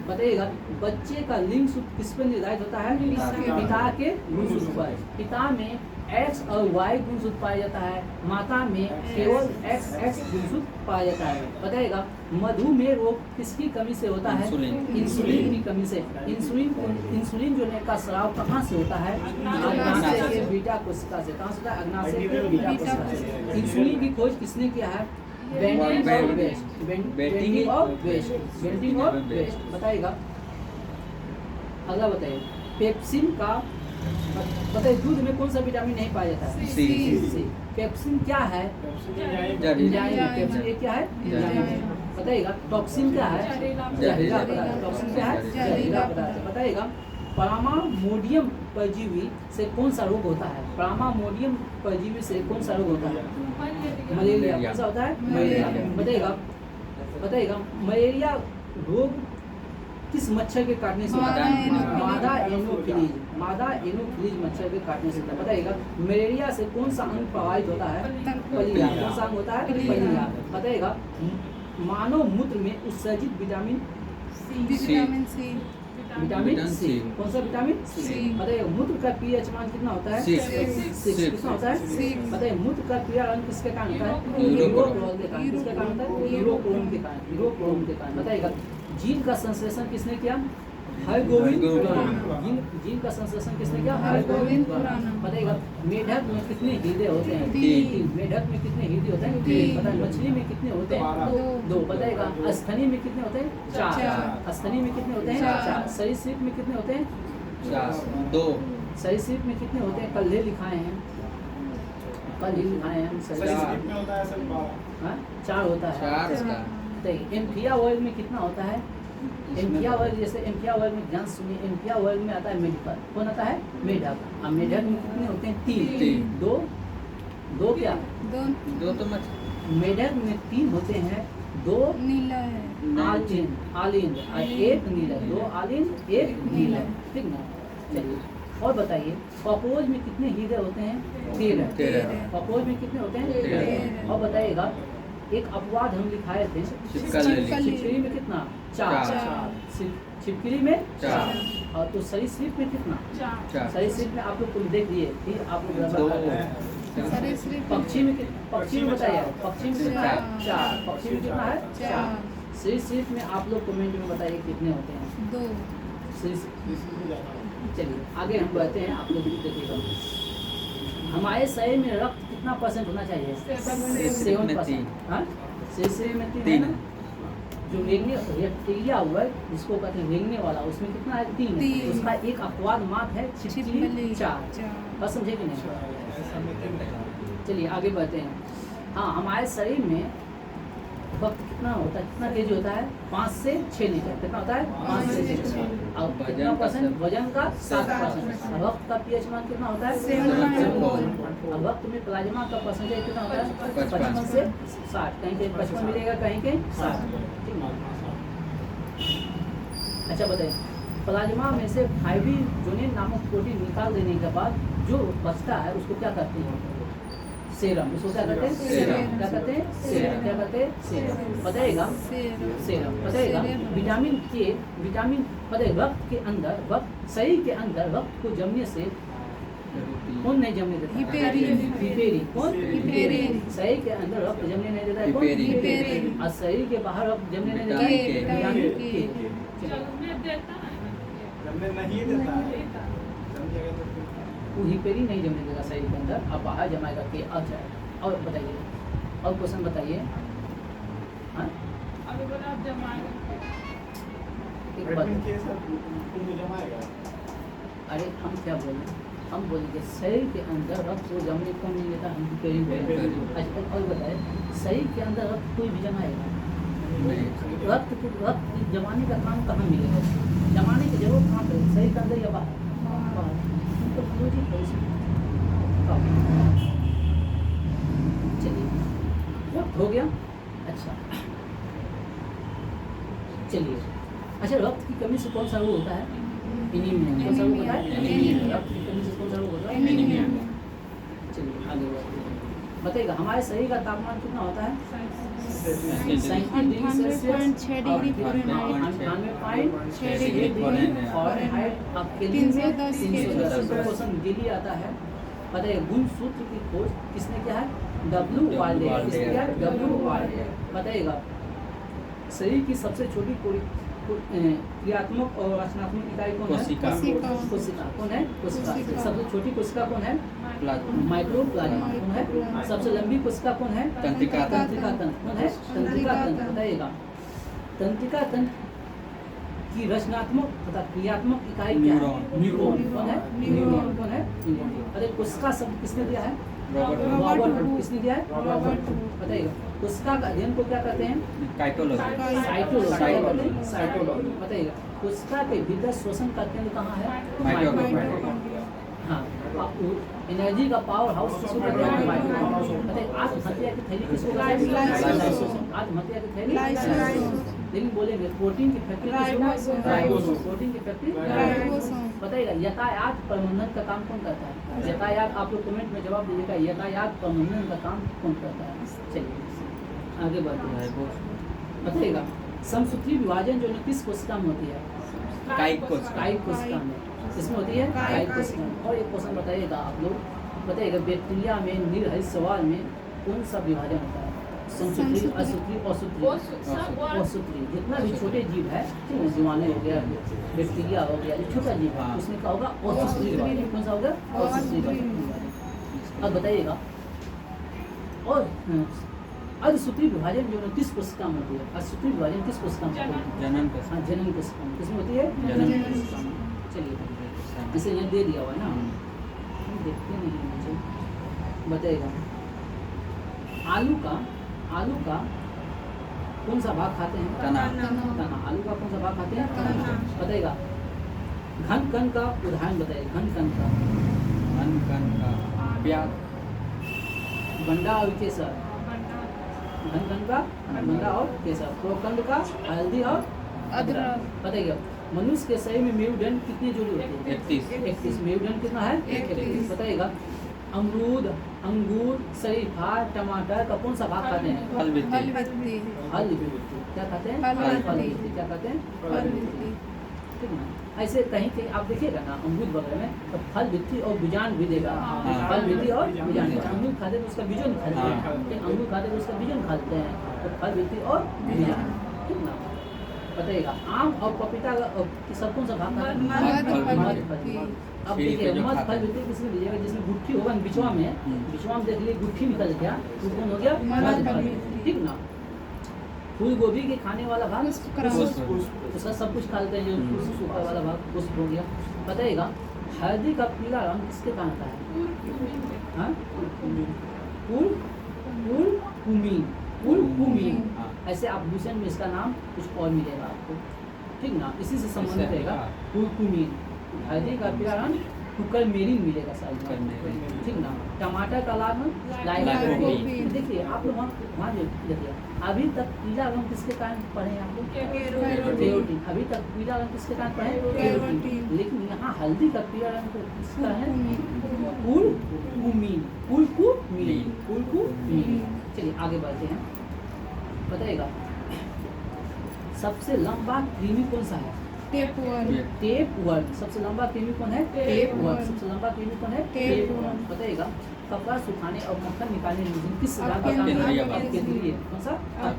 बताइएगा बच्चे का लिंग सूत्र किस पर निर्धारित होता है? पिता के गुणसूत्र पर। पिता में X और Y गुणसूत्र पाया जाता है। माता में केवल XX गुणसूत्र पाया जाता है। बताइएगा मधुमेह रोग किसकी कमी से होता है? इंसुलिन की कमी से। इंसुलिन जो का स्राव कहाँ से होता है? अग्नाशय के बीटा कोशिका से। कहाँ से होता है? अग्नाशय के बीटा कोशिका से। इंसुलिन की खोज किसने किया है? Banting of Best. बताइएगा अगला बताइए पेप्सिन का बताइए दूध में कौन सा विटामिन नहीं पाया जाता है? सी। सी। पेप्सिन क्या है? जहरीला। एंजाइम है। पेप्सिन ये क्या है? एंजाइम है। बताइएगा टॉक्सिन क्या है? जहरीला पदार्थ। टॉक्सिन क्या है? जहरीला पदार्थ। बताइएगा प्लाज्मोडियम परजीवी से कौन सा रोग होता है? प्लाज्मोडियम परजीवी से कौन सा रोग होता है? मलेरिया। कौन सा होता है? मलेरिया। बताइएगा मलेरिया रोग किस मच्छर के काटने से होता है? मादा एनोफिलीज। मादा एनोफिलीज मच्छर के काटने से होता है। बताइएगा मलेरिया से कौन सा अंग प्रभावित होता है? पलिया। कौन सा अंग होता है? पलिया। बताइएगा मानव मूत्र में उत्सर्जित विटामिन विटामिन सी। कौन सा विटामिन? सी। बताइए मूत्र का पीएच मान कितना होता है? 6। कितना होता है? बताइए मूत्र का पीएच मान किसके कारण होता है? यूरोक्रोम के कारण। किसके कारण होता है? यूरोक्रोम के कारण। यूरोक्रोम के कारण। बताइएगा जीन का संश्लेषण किसने किया? हरगोविंद खुराना। जीन का संश्लेषण किसने किया? हरगोविंद खुराना। बताइएगा मेढक में कितने हृदय होते हैं? 3। मेढक में कितने हृदय होते हैं? 3। बताइए मछली में कितने होते हैं? 2। बताइएगा अस्थनि में कितने होते हैं? 4। अस्थनि में कितने होते हैं? 4। सरीसृप में कितने होते हैं? 2। सरीसृप में कितने होते हैं? कल ही लिखाए हैं, कल ही लिखाए हैं। 4 होता है। 4 उसका। बताइए एम्फिया वर्ग में कितना होता है? एम्फिया वर्ग जैसे एम्फिया वर्ग में ध्यान सुनिए। एम्फिया वर्ग में आता है मेढक। कौन आता है? मेढक। अब मेढक में कितने होते हैं? 3। 2 क्या? 2 तो मत। मेढक में 3 होते हैं। 2 नीला है, आलिंद और 1 नीला। 2 आलिंद 1 नीला। ठीक ना? चलिए और बताइए कॉकरोच में कितने हृदय होते हैं? 13। कॉकरोच में कितने होते हैं? 13। और बताइएगा एक अपवाद हम लिखाए थे छिपकली में कितना? 4। छिपकली में 4। और तो सरीसृप में कितना? 4। सरीसृप में आप लोग को देख लिए फिर आप लोग सरीसृप पक्षी में बताइए। पक्षी में कितना है? 4। पक्षी में कितना है? 4। सरीसृप में आप लोग कमेंट में बताइए कितने होते हैं? 2। चलिए आगे हम बढ़ते हैं। आप लोग देखिएगा हमारे शरीर में रक्त कितना % होना चाहिए? 7%। हाँ शरीर में 3 है ना? जो रेंगने रेप्टिलिया हुआ है जिसको कहते हैं रेंगने वाला उसमें कितना है? 3। उसका एक अपवाद मात्र है छिपकली 4। बस समझे कि नहीं? चलिए आगे बढ़ते हैं। हाँ हमारे शरीर में वक्त कितना होता है? कितना केजी होता है? 5 से 6 लीटर। कितना होता है? 5 से 6 लीटर। और कितना %? वजन का 7%। वक्त का पीएच मान कितना होता है? 7। और वक्त में प्लाज्मा का परसेंटेज कितना होता है? 55 से 60। कहीं कहीं 55 मिलेगा, कहीं कहीं 60। अच्छा बताइए प्लाज्मा में से फाइब्रिनोजेन नामक प्रोटीन निकाल देने के बाद जो बचता है उसको क्या कहते हैं? सेरम। उसको क्या कहते हैं? सेरम। क्या कहते हैं? सेरम। क्या कहते हैं? सेरम। बताइएगा सेरम। बताइएगा विटामिन के बताइए रक्त के अंदर शरीर के अंदर रक्त को जमने से कौन नहीं जमने देता? हिपेरिन। कौन? हिपेरिन। शरीर के अंदर रक्त जमने नहीं देता है? कौन? हिपेरिन। और शरीर के बाहर रक्त जमने नहीं देता है? विटामिन के। वो हिपेरिन नहीं जमने देगा शरीर के अंदर, अब बाहर जमाएगा के। अच्छा और बताइए और क्वेश्चन बताइए। हाँ एक बात अरे हम क्या बोले? हम बोलेंगे शरीर के अंदर रक्त को जमने कौन नहीं देता? हम हिपेरिन बोलेंगे। अच्छा और बताए शरीर के अंदर रक्त कोई भी जमाएगा? रक्त जमाने का काम कहाँ मिलेगा? जमाने की जरूरत कहाँ पे? शरीर के अंदर या बाहर? चलिए हो गया। अच्छा चलिए अच्छा रक्त की कमी से कौन सा रोग होता है? एनीमिया। कौन सा रोग होता है? एनीमिया। रक्त की कमी से कौन सा रोग होता है? एनीमिया। चलिए आगे बताइएगा हमारे शरीर का तापमान कितना होता है? 98.6 डिग्री फ़ारेनहाइट। अब केल्विन में 310 डिग्री आता है। बताइए गुण सूत्र की खोज किसने किया है? W वाले। किसने किया है? W वाले। बताइएगा शरीर की सबसे छोटी क्रियात्मक और रचनात्मक इकाई कौन है? कोशिका। कौन है? कोशिका। सबसे छोटी कोशिका कौन है? माइक्रोप्लाज्मा। कौन है? सबसे लंबी कोशिका कौन है? तंत्रिका तंत्र। कौन है? तंत्रिका तंत्र। बताइएगा तंत्रिका तंत्र की रचनात्मक तथा क्रियात्मक इकाई क्या है? न्यूरॉन। न्यूरॉन। कौन है? न्यूरॉन। कौन है? न्यूरॉन। अरे कोशिका शब्द किसने दिया है? Robert Hooke. किसने दिया है? Robert Hooke. बताइएगा कोशिका का अध्ययन को क्या कहते हैं? काइटोलॉजी। साइटोलॉजी। साइटोलॉजी। बताइएगा कोशिका के भीतर श्वसन का केंद्र कहाँ है? माइटोकॉन्ड्रिया। हाँ, एनर्जी का पावर हाउस किसको कहते हैं? माइटोकॉन्ड्रिया। बताइए आत्महत्या की थैली किसको कहते हैं? लाइसोसोम। आत्महत्या की थैली लाइसोसोम। लेकिन बोलेंगे प्रोटीन की फैक्ट्री राइबोसोम। राइबोसोम। प्रोटीन की फैक्ट्री राइबोसोम। बताइएगा यातायात प्रबंधन का काम कौन करता है? यातायात आप लोग कमेंट में जवाब दीजिएगा यातायात प्रबंधन का काम कौन करता है? चलिए आगे बढ़ते हैं। बताइएगा समसूत्री विभाजन जो किस कोशिका में होती है? कायिक कोशिका। कायिक कोशिका में इसमें होती है कायिक कोशिका में। और एक क्वेश्चन बताइएगा आप लोग बताइएगा बैक्टीरिया में निर्हरित सवाल में कौन सा विभाजन होता है? समसूत्री, असूत्री, औसूत्री। औसूत्री। जितना भी छोटे जीव है जीवाणु हो गया बैक्टीरिया हो गया जो छोटा जीव है उसमें क्या होगा? औसूत्री विभाजन। कौन सा होगा? औसूत्री विभाजन। अब बताइएगा और अर्धसूत्री विभाजन जो किस कोशिका में होती है? अर्धसूत्री विभाजन किस कोशिका में होती है? जनन कोशिका। हाँ जनन कोशिका में। किसमें होती है? जनन कोशिका में। चलिए इसे यहाँ दे दिया हुआ है ना, हम देखते नहीं हैं मुझे। बताइएगा आलू का कौन सा भाग खाते हैं? तना। तना। आलू का कौन सा भाग खाते हैं? तना। बताइएगा घन कण का उदाहरण बताइए। घन कण का कण का प्याज। बंडा और केसर। घन कण का बंडा और केसर। प्रोकंड का हल्दी और अदरक। बताइएगा मनुष्य के शरीर में मेरुदंड कितने जोड़ी होते हैं? 31। मेरुदंड कितना है? 31। बताइएगा अमरूद, अंगूर, शरीफा, टमाटर का कौन सा भाग खाते हैं? फल वित्ती। फल वित्ती। क्या खाते हैं? फल फल वित्ती। वित्ती। क्या खाते हैं? फल वित्ती। ठीक ना? ऐसे कहीं कहीं आप देखिएगा ना अमरूद वगैरह में तो फल वित्ती और बीजान भी देगा। हाँ। फल वित्ती और बीजान। अमरूद खाते तो उसका बीजन खाते हैं। हाँ। अंगूर खाते तो उसका बीजन खाते हैं। तो फल वित्ती और बीजान। ठीक ना? बताइएगा आम और पपीता का सब कौन सा भाग खाते हैं? मध फल। अब सीढ़ी पे देखिए जो मध खाते फल हैं। वित्ती किसमें दीजिएगा? जिसमें गुट्ठी होगा ना बिचवा में, बिचवा में देख लीजिए गुट्ठी निकल गया तो कौन हो गया? मध फल। ठीक ना? फूल गोभी के खाने वाला भाग उसका सब कुछ खाते हैं जो सूखा वाला भाग पुष्प हो गया। बताइएगा हल्दी का पीला रंग किसके कारण आता है? हाँ? कुरकुमीन। हाँ। ऐसे आप दूसरे में इसका नाम कुछ और मिलेगा आपको। ठीक ना? इसी से संबंधित इससे, रहेगा हाँ। कुरकुमीन। हल्दी का पीला रंग कुकरमेरिन मिलेगा शायद। कुकरमेरिन। ठीक ना? टमाटर का लाल रंग लाइकोपीन। देखिए आप लोग वहाँ देखिए अभी तक पीला रंग किसके कारण पढ़े हैं आप लोग? कैरोटीन। कैरोटीन। अभी तक पीला रंग किसके कारण पढ़े? कैरोटीन। लेकिन यहाँ हल्दी का पीला रंग तो किसका है? कुरकुमीन। कुरकुमीन। चलिए आगे बढ़ते हैं। बताइएगा सबसे लंबा कृमि कौन सा है? टेपवर्म। सबसे लंबा कृमि कौन है? टेपवर्म। सबसे लंबा कृमि कौन है? टेपवर्म। बताइएगा कपड़ा सुखाने और मक्खन निकालने में किस सिद्धांत का काम केंद्रीय है? बल। केंद्रीय। कौन सा?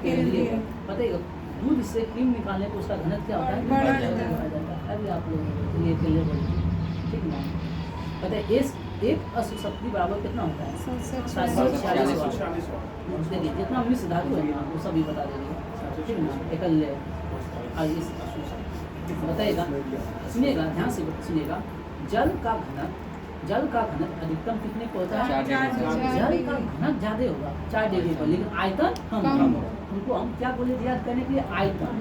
केंद्रीय बल। बताइएगा दूध से क्रीम निकालने पर उसका घनत्व क्या होता है? बढ़ बढ़ जाता है। जाता है। अभी आप लोग ये के लेवल ठीक ना? बताइए एक अश्व शक्ति बराबर कितना होता है? 746 देखिए जितना मिश्र धातु है ना वो सभी बता देंगे। ठीक ना? एकल्य और इस बताइएगा सुनिएगा ध्यान से सुनिएगा जल का घनत्व अधिकतम कितने पर होता है? 4 डिग्री। जल का घनत्व ज्यादा होगा 4 डिग्री पर, लेकिन आयतन कम होगा। हमको हम क्या बोले याद करने के लिए? आयतन।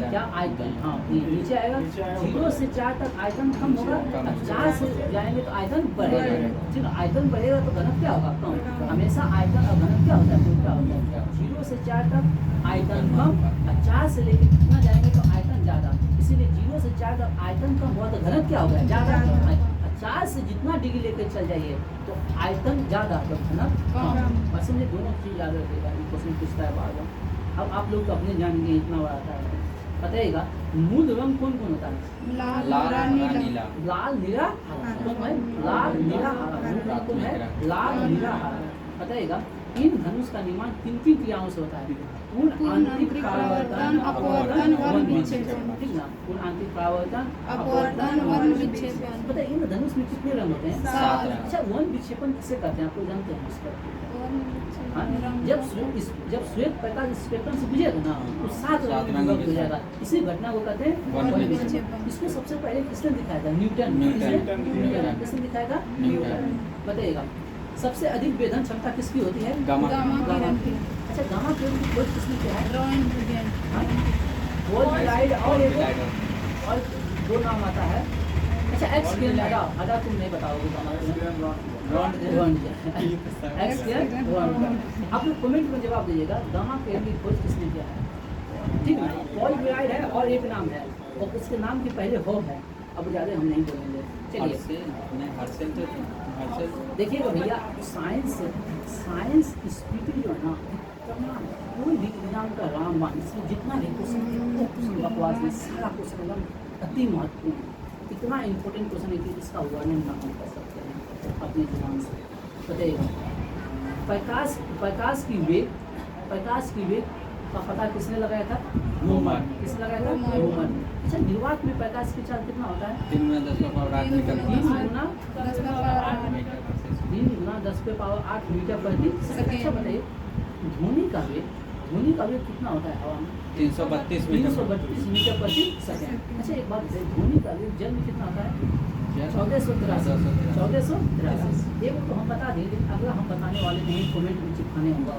क्या? आयतन। हाँ नीचे आएगा 0 से 4 तक आयतन कम होगा और 4 से जाएंगे तो आयतन बढ़ेगा। ठीक है? आयतन बढ़ेगा तो घनत्व क्या होगा? कम। हमेशा आयतन और घनत्व क्या होता है? उल्टा होता है। 0 से 4 तक आयतन कम और 4 से लेकर कितना जाएंगे तो आयतन ज्यादा। इसीलिए 0 से 4 तक आयतन कम हुआ तो घनत्व क्या होगा? ज्यादा। 4 से जितना डिग्री लेकर चल जाइए तो आयतन ज्यादा तो घनत्व कम। बस समझे दोनों चीज याद रखिएगा। क्वेश्चन पूछता है बार बार। अब आप लोग तो अपने जानेंगे इतना बड़ा आता है। बताइएगा मूल रंग कौन कौन होता है? लाल लाल नीला। लाल नीला हरा। कौन है? लाल नीला हरा। मूल रंग कौन है? लाल नीला हरा। बताइएगा इन धनुष का निर्माण किन किन क्रियाओं से होता है? पूर्ण आंतरिक परावर्तन अपवर्तन वर्ण विक्षेपण ठीक ना, पूर्ण आंतरिक परावर्तन अपवर्तन वर्ण विक्षेपण पता है इन धनुष में कितने रंग होते हैं? 7 रंग। अच्छा वर्ण विक्षेपण किसे कहते हैं, आप लोग जानते हैं इसका? वर्ण हाँ? विक्षेपण जब श्वेत प्रकाश स्पेक्ट्रम से गुजरेगा ना तो 7 रंग में विभक्त हो जाएगा, इसी घटना को कहते हैं वर्ण वर्ण विक्षेपण। विक्षेपण। इसको सबसे पहले किसने दिखाया था? न्यूटन। न्यूटन। न्यूटन किसने दिखाया था? न्यूटन। बताइएगा सबसे अधिक वेधन क्षमता किसकी होती है? गामा गामा किरण की अच्छा गामा किरण की खोज किसने किया है? ड्राइंग विज्ञान वर्ल्ड लाइट और एक Light और दो नाम आता है। अच्छा एक्स किरण हटा तुम नहीं बताओगे गामा किरण एक्स किरण वन। आप लोग कमेंट में जवाब दीजिएगा गामा किरण की खोज किसने किया है, ठीक है? वर्ल्ड लाइट है और एक नाम है और उसके नाम के पहले होप है। अब ज़्यादा हम नहीं बोलेंगे, चलिए हर्षल देखिएगा भैया साइंस स्पीकिंग जो है ना इतना कोई भी एग्जाम का रामबाण इसमें जितना भी क्वेश्चन बकवास में सारा क्वेश्चन एकदम अति महत्वपूर्ण, इतना इम्पोर्टेंट क्वेश्चन है कि इसका वर्णन ना हम कर सकते हैं अपनी जुबान से। बताइएगा प्रकाश की वेग का पता किसने लगाया था? रोमन। किसने लगाया था? रोमन। रोमन। अच्छा निर्वात में प्रकाश की चाल कितना होता है? 3 × 10⁸ मीटर 3 गुना 10 का पावर 3 गुना 10⁸ मीटर प्रति सेकंड। अच्छा बताइए ध्वनि का वेग कितना होता है हवा में? 332 मीटर 332 मीटर प्रति सेकंड। अच्छा एक बात बताइए ध्वनि का वेग जल में कितना होता है? 1483। एक तो हम बता दें लेकिन अगला हम बताने वाले नहीं, कमेंट में चिपकाने होगा।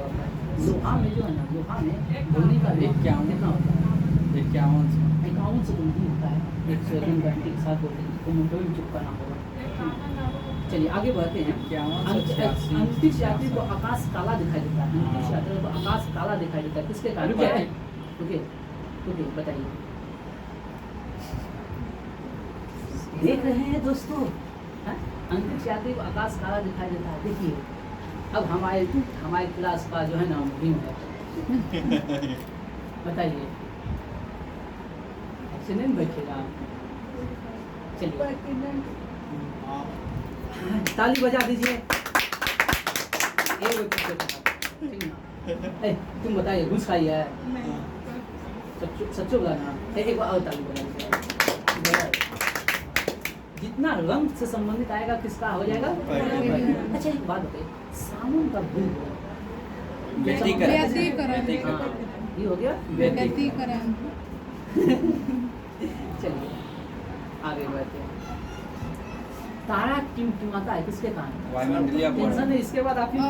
लोहा में जो है ना लोहा में ध्वनि का वेग कितना होता है? 51 से तो नहीं होता है, 101 के साथ बोलते हैं, कमेंटों में चिपकाना होगा। चलिए आगे बढ़ते हैं। 51 अंतरिक्ष यात्री को आकाश काला दिखाई देता है। अंतरिक्ष यात्री को आकाश काला दिखाई देता है किसके कारण? ओके बताइए। देख रहे हैं दोस्तों, हाँ? अंतरिक्ष यात्री को आकाश काला दिखाई देता है। देखिए अब हमारे क्लास का जो है ना मुहिम है, बताइए ऐसे नहीं बैठेगा। चलिए ताली बजा दीजिए। एक बच्चे ठीक ना? तुम बताइए घुस खाई है? सच्चो बताना। एक बार और ताली बजा दीजिए। जितना रंग से संबंधित आएगा किसका हो जाएगा? अच्छा एक बात बताइए सामुन का गुण व्यतिकरण हाँ, ये हो गया व्यतिकरण चलिए आगे बढ़ते हैं। तारा टिमटिमाता है किसके कारण? वायुमंडलीय टेंशन नहीं, इसके बाद आप ही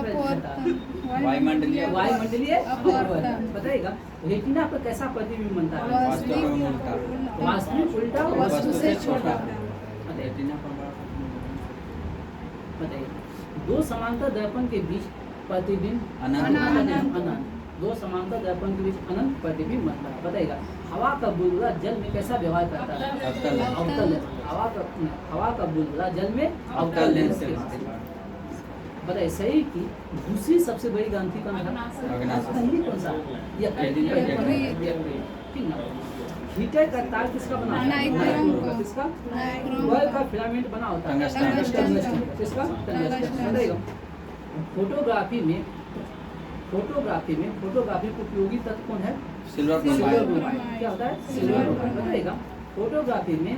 वायुमंडलीय वायुमंडलीय अपवर्तन। अपवर्तन। बताइएगा रेटिना पर कैसा प्रतिबिंब बनता है? वास्तव में उल्टा वास्तविक उल्टा वस्तु से छोटा। बताइए दो समांतर दर्पण के बीच प्रतिबिंब अनंत। दो समांतर दर्पण के बीच अनंत प्रतिबिंब बनता है। बताइएगा हवा का बुलबुला जल में कैसा व्यवहार करता है? अवतल लेंस। अवतल लेंस। हवा का बुलबुला जल में अवतल लेंस से बताइए सही की दूसरी सबसे बड़ी ग्रंथि कौन है? अग्नाशय। पहली कौन सा? ठीक ना? हीटर का तार किसका बना होता है? नाइक्रोम का। किसका? नाइक्रोम ऑयल का। का फिलामेंट बना होता है। टंगस्टन। टंगस्टन। किसका? टंगस्टन। बताइएगा फोटोग्राफी में उपयोगी तत्व कौन है? Silver silver profile profile. क्या होता है? Silver profile. बताइएगा फोटोग्राफी में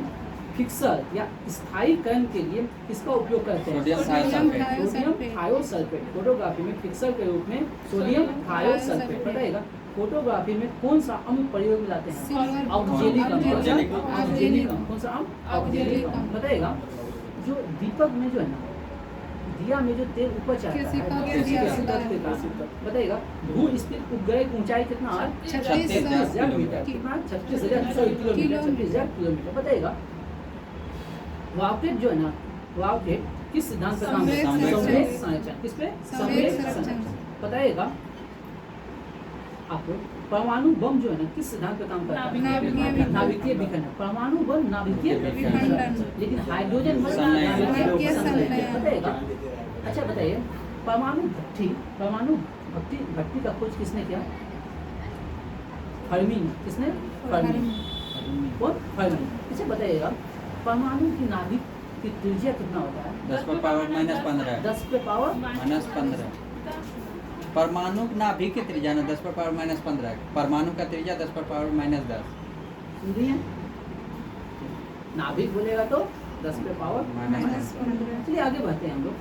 फिक्सर या स्थायीकरण के लिए किसका उपयोग करते हैं? Sodium thiosulphate. Sodium thiosulphate. Photography में फिक्सर के रूप में सोडियम थायोसल्फेट। बताइएगा फोटोग्राफी में कौन सा अम्ल प्रयोग में लाते हैं? सिल्वर ऑक्जेलिक अम्ल। ऑक्जेलिक अम्ल। ऑक्जेलिक अम्ल। कौन सा अम्ल? ऑक्जेलिक अम्ल। बताइएगा जो दीपक में जो है ना दिया में जो तेल ऊपर चढ़ता किसी का है दिया किसी होता है। के कारण। बताइएगा भू स्थित उपग्रह की ऊंचाई कितना है? 36,000 मीटर। कितना? 36,000 किलोमीटर। 36,000 किलोमीटर। बताइएगा रॉकेट जो है ना रॉकेट किस सिद्धांत पर काम करता है? संवेग संरक्षण। किस पे? संवेग संवेग संरक्षण। संरक्षण। बताइएगा आपको परमाणु बम जो है ना किस सिद्धांत पर काम करता है? नाभिकीय विखंडन। परमाणु बम नाभिकीय विखंडन। लेकिन हाइड्रोजन बम संलयन। नाभिकीय संलयन। संलयन। बताइएगा अच्छा बताइए परमाणु भट्टी का खोज किसने किया? फर्मी। किसने? फर्मी। कौन? फर्मी। अच्छा बताइएगा परमाणु की नाभिक की त्रिज्या कितना होता है? 10⁻⁻15 10 पे पावर -15 परमाणु नाभिक की त्रिज्या ना 10 पर पावर -15, परमाणु का त्रिज्या 10 पर पावर -10। सुनिए, नाभिक बोलेगा तो 10 पे पावर -15। चलिए आगे बढ़ते हैं हम लोग।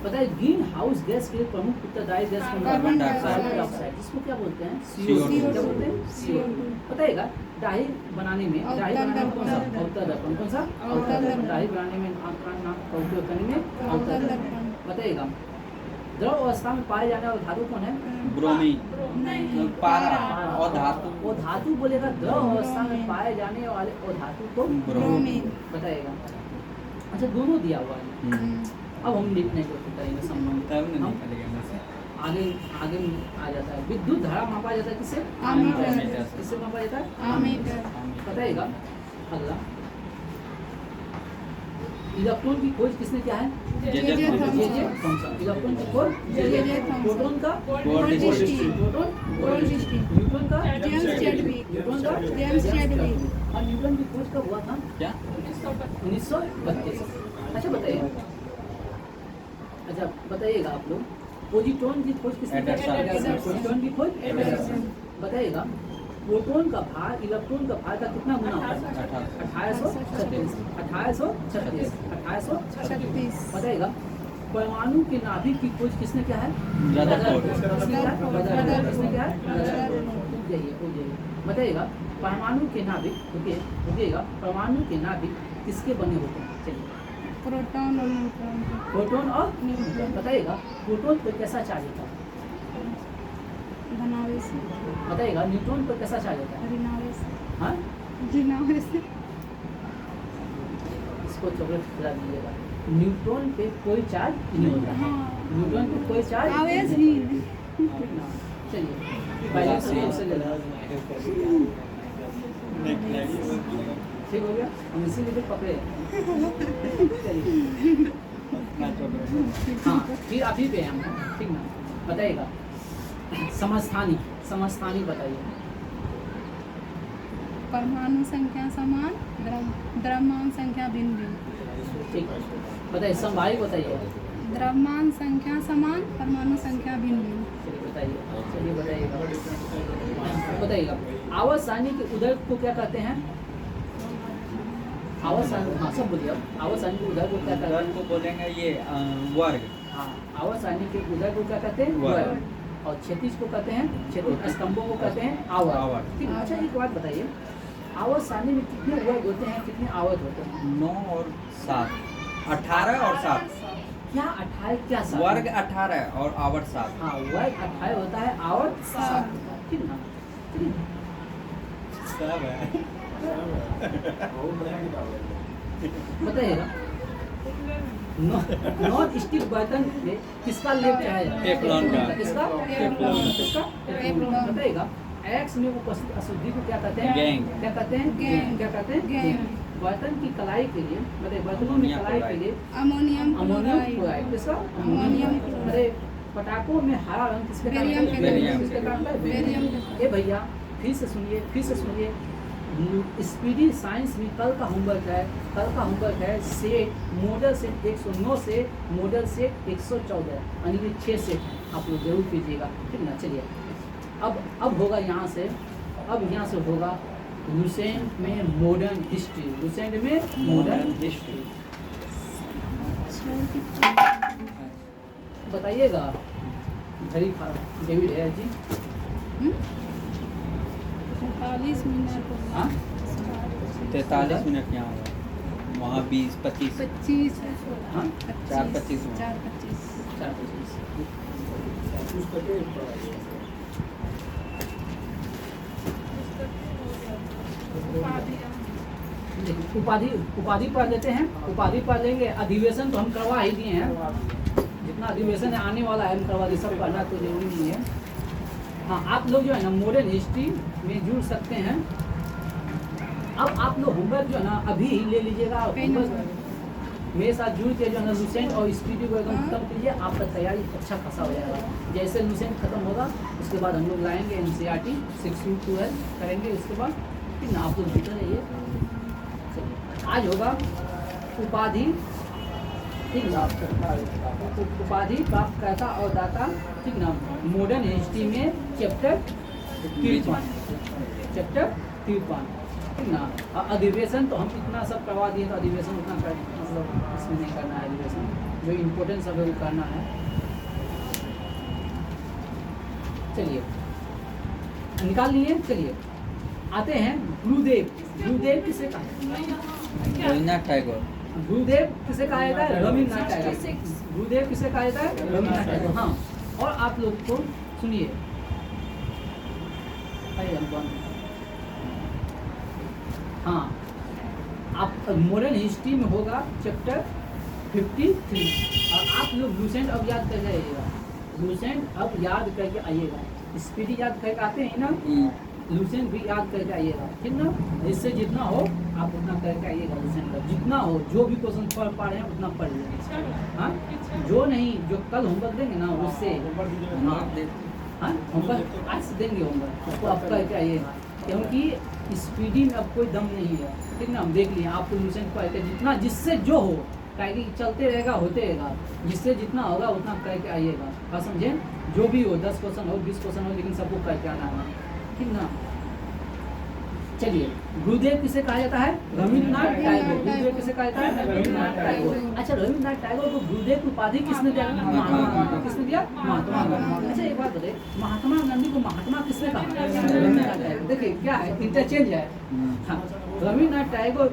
पता है ग्रीन हाउस गैस के प्रमुख उत्तरदायी गैस कौन सा है? Carbon carbon dioxide. डाइऑक्साइड, जिसको क्या बोलते हैं? CO2। क्या बोलते हैं? CO2। बताइएगा डाई बनाने में, डाई अवतल बनाने में कौन सा? दर्पण। अवतल दर्पण। कौन सा? अवतल दर्पण। डाई बनाने में नाक का उपयोग करने में अवतल अवतल दर्पण। दर्पण। बताइएगा द्रव अवस्था में पाए जाने वाला धातु कौन है? ब्रोमीन, नहीं, पारा और धातु। वो धातु बोलेगा द्रव अवस्था में पाए जाने वाले वो धातु को ब्रोमीन। बताइएगा। अच्छा दोनों दिया हुआ है। अब हम लिखने को करेंगे संबंध। तब नहीं हम निकलेगा मुझसे। आगे आगे आ जाता है। विद्युत धारा मापा जाता है किससे? एमीटर। किससे मापा जाता है? एमीटर। बताइएगा। अगला इलेक्ट्रॉन की खोज किसने किया है? J J. J J. Thomson. Thomson. Electron की खोज जे.जे. थॉमसन। प्रोटॉन का गोल्डस्टीन। Proton Goldstein. न्यूट्रॉन का जेम्स चैडविक। न्यूट्रॉन का जेम्स चैडविक। और न्यूटन की खोज कब हुआ था? क्या? 1932। अच्छा बताइए। अच्छा बताइएगा आप लोग पोजीट्रॉन की खोज किसने की? एंडरसन। पोजीट्रॉन की खोज एंडरसन। बताइएगा प्रोटॉन का भार इलेक्ट्रॉन का भार का कितना गुना होता है? 1836। 1836। 1836। बताइएगा परमाणु के नाभिक की खोज किसने किया है? रदरफोर्ड। किसने किया है? रदरफोर्ड। किसने किया है? रदरफोर्ड। रुक जाइए। बताइएगा परमाणु के नाभिक रुकिएगा परमाणु के नाभिक किसके बने होते हैं? चलिए प्रोटॉन और न्यूट्रॉन। प्रोटॉन और न्यूट्रॉन। बताइएगा प्रोटॉन पर कैसा चार्ज होता है? धनावेश। बताइएगा न्यूट्रॉन पर कैसा चार्ज होता है? ऋणावेश। हाँ ऋणावेश। इसको चॉकलेट खिला दीजिएगा। न्यूट्रॉन पे कोई चार्ज नहीं होता है। हाँ। न्यूट्रॉन पे कोई चार्ज आवेश नहीं ही होता है। चलिए पहले तो उससे ले लो। ठीक हो गया हम इसीलिए तो पकड़े हैं। चलिए हाँ फिर अभी पे हम ठीक ना बताइएगा समस्थानी बताइए। परमाणु संख्या समान, द्रव्यमान संख्या भिन्न भिन्न। ठीक बताइए संभावित बताइए। द्रव्यमान संख्या समान, परमाणु संख्या भिन्न भिन्न। चलिए बताइएगा आवर्त सारणी के उदय को क्या कहते हैं? आवर्त सारणी हाँ सब बोलिए। आवर्त सारणी के उदय को क्या कहते वर्ग हैं? को बोलेंगे ये वर्ग। हाँ आवर्त सारणी के उदय को क्या कहते हैं? वर्ग। वर्ग। और क्षैतिज को कहते हैं क्षैतिज स्तंभों को कहते हैं आवर्त। आवर्त। ठीक अच्छा एक बात बताइए आवर्त सारणी में कितने वर्ग होते हैं कितने आवर्त होते हैं? 9 और 7, 18 और 7। क्या 18 क्या 7? वर्ग 18 और आवर्त 7। हाँ वर्ग 18 होता है आवर्त 7। ठीक ना ठीक है? सब है। बताइएगा नॉन स्टिक बर्तन में किसका लेप चाहे? टेफ्लॉन का। किसका? किसका? टेफ्लॉन। बताइएगा एक्स में उपस्थित अशुद्धि को क्या कहते हैं? गैंग। क्या कहते हैं? गैंग। क्या कहते हैं? गैंग। बर्तन की कलाई के लिए मतलब बर्तनों में अमोनियम कलाई के क्लोराइड। लिए अमोनियम अमोनियम क्लोराइड। क्लोराइड। किसका? Ammonium chloride. अरे पटाखों में हरा रंग किसके कारण बेरियम होता के है? बेरियम। किसके कारण होता है? बेरियम के। ए भैया फिर से सुनिए स्पीडी साइंस में कल का होमवर्क है सेट मॉडल सेट 109 से मॉडल सेट 114 यानी कि 6 सेट आप लोग जरूर कीजिएगा। ठीक ना चलिए अब होगा यहाँ से होगा लुसेंट में मॉडर्न हिस्ट्री बताइएगा। घड़ी डेविड है जी 45 मिनट हो गए। हाँ 43 मिनट यहाँ हुआ, वहाँ 20-25। 25 हाँ 4:25 हुआ। 4:25। 4:25 उपाधि पढ़ लेते हैं। उपाधि पढ़ लेंगे। अधिवेशन तो हम करवा ही दिए हैं। जितना अधिवेशन है आने वाला है हम करवा दिए। सब पढ़ना तो जरूरी नहीं है। हाँ आप लोग जो है ना मॉडर्न हिस्ट्री में जुड़ सकते हैं। अब आप लोग होमवर्क जो है ना अभी ही ले लीजिएगा। होमवर्क मेरे साथ जुड़ के जो है ना लुसेंट और स्पीडी को एकदम खत्म कीजिए। आपका तैयारी अच्छा खासा हो जाएगा। जैसे लुसेंट खत्म होगा उसके बाद हम लोग लाएंगे NCERT 6-12 करेंगे। उसके बाद फिर ना आप लोग जुड़ते रहिए। आज होगा उपाधि ठीक ना, उपाधि प्राप्त करता और दाता, ठीक ना, मॉडर्न हिस्ट्री में चैप्टर 53, ठीक ना। अधिवेशन तो हम इतना सब करवा दिए, तो अधिवेशन उतना मतलब इसमें नहीं करना है, अधिवेशन जो इम्पोर्टेंट सब है वो करना है। चलिए निकाल लिए। चलिए आते हैं गुरुदेव। गुरुदेव किसे कहा? रविन्द्रनाथ टैगोर। गुरुदेव किसे कहा जाता है? रविन्द्रनाथ टैगोर। गुरुदेव किसे कहा जाता है? रविन्द्रनाथ टैगोर। हाँ, और आप लोग को सुनिए, हाँ, आप मॉडर्न हिस्ट्री में होगा चैप्टर 53, और आप लोग लूसेंट अब याद करके आइएगा, लूसेंट अब याद करके आइएगा, स्पीडी याद करके आते हैं ना, लूसेंट भी याद करके आइएगा, ठीक ना। जिससे जितना हो आप उतना करके आइएगा, लूसेंट का जितना हो, जो भी क्वेश्चन पढ़ पा रहे हैं उतना पढ़ लीजिए, हाँ। जो नहीं, जो कल होमवर्क देंगे ना उससे, हाँ, होमवर्क आज से देंगे, होमवर्क उसको आप करके आइएगा, क्योंकि स्पीडी में अब कोई दम नहीं है, ठीक ना। हम देख लिए आपको लूसेंट पढ़ के जितना, जिससे जो हो, कि चलते रहेगा, होते रहेगा, जिससे जितना होगा उतना करके आइएगा, आप समझे। जो भी हो, 10 क्वेश्चन हो, 20 क्वेश्चन हो, लेकिन सबको करके आना है, ठीक ना। चलिए, गुरुदेव किसे कहा जाता है? रविन्द्रनाथ टैगोर। गुरुदेव किसे कहा जाता है? रविन्द्रनाथ टैगोर। अच्छा, रविन्द्रनाथ टैगोर को गुरुदेव की उपाधि किसने दिया? महात्मा गांधी। किसने दिया? महात्मा गांधी। अच्छा, एक बात बताइए, महात्मा गांधी को महात्मा किसने कहा? रविन्द्रनाथ टैगोर। देखिए क्या है, इंटरचेंज है। हाँ, रविन्द्रनाथ टैगोर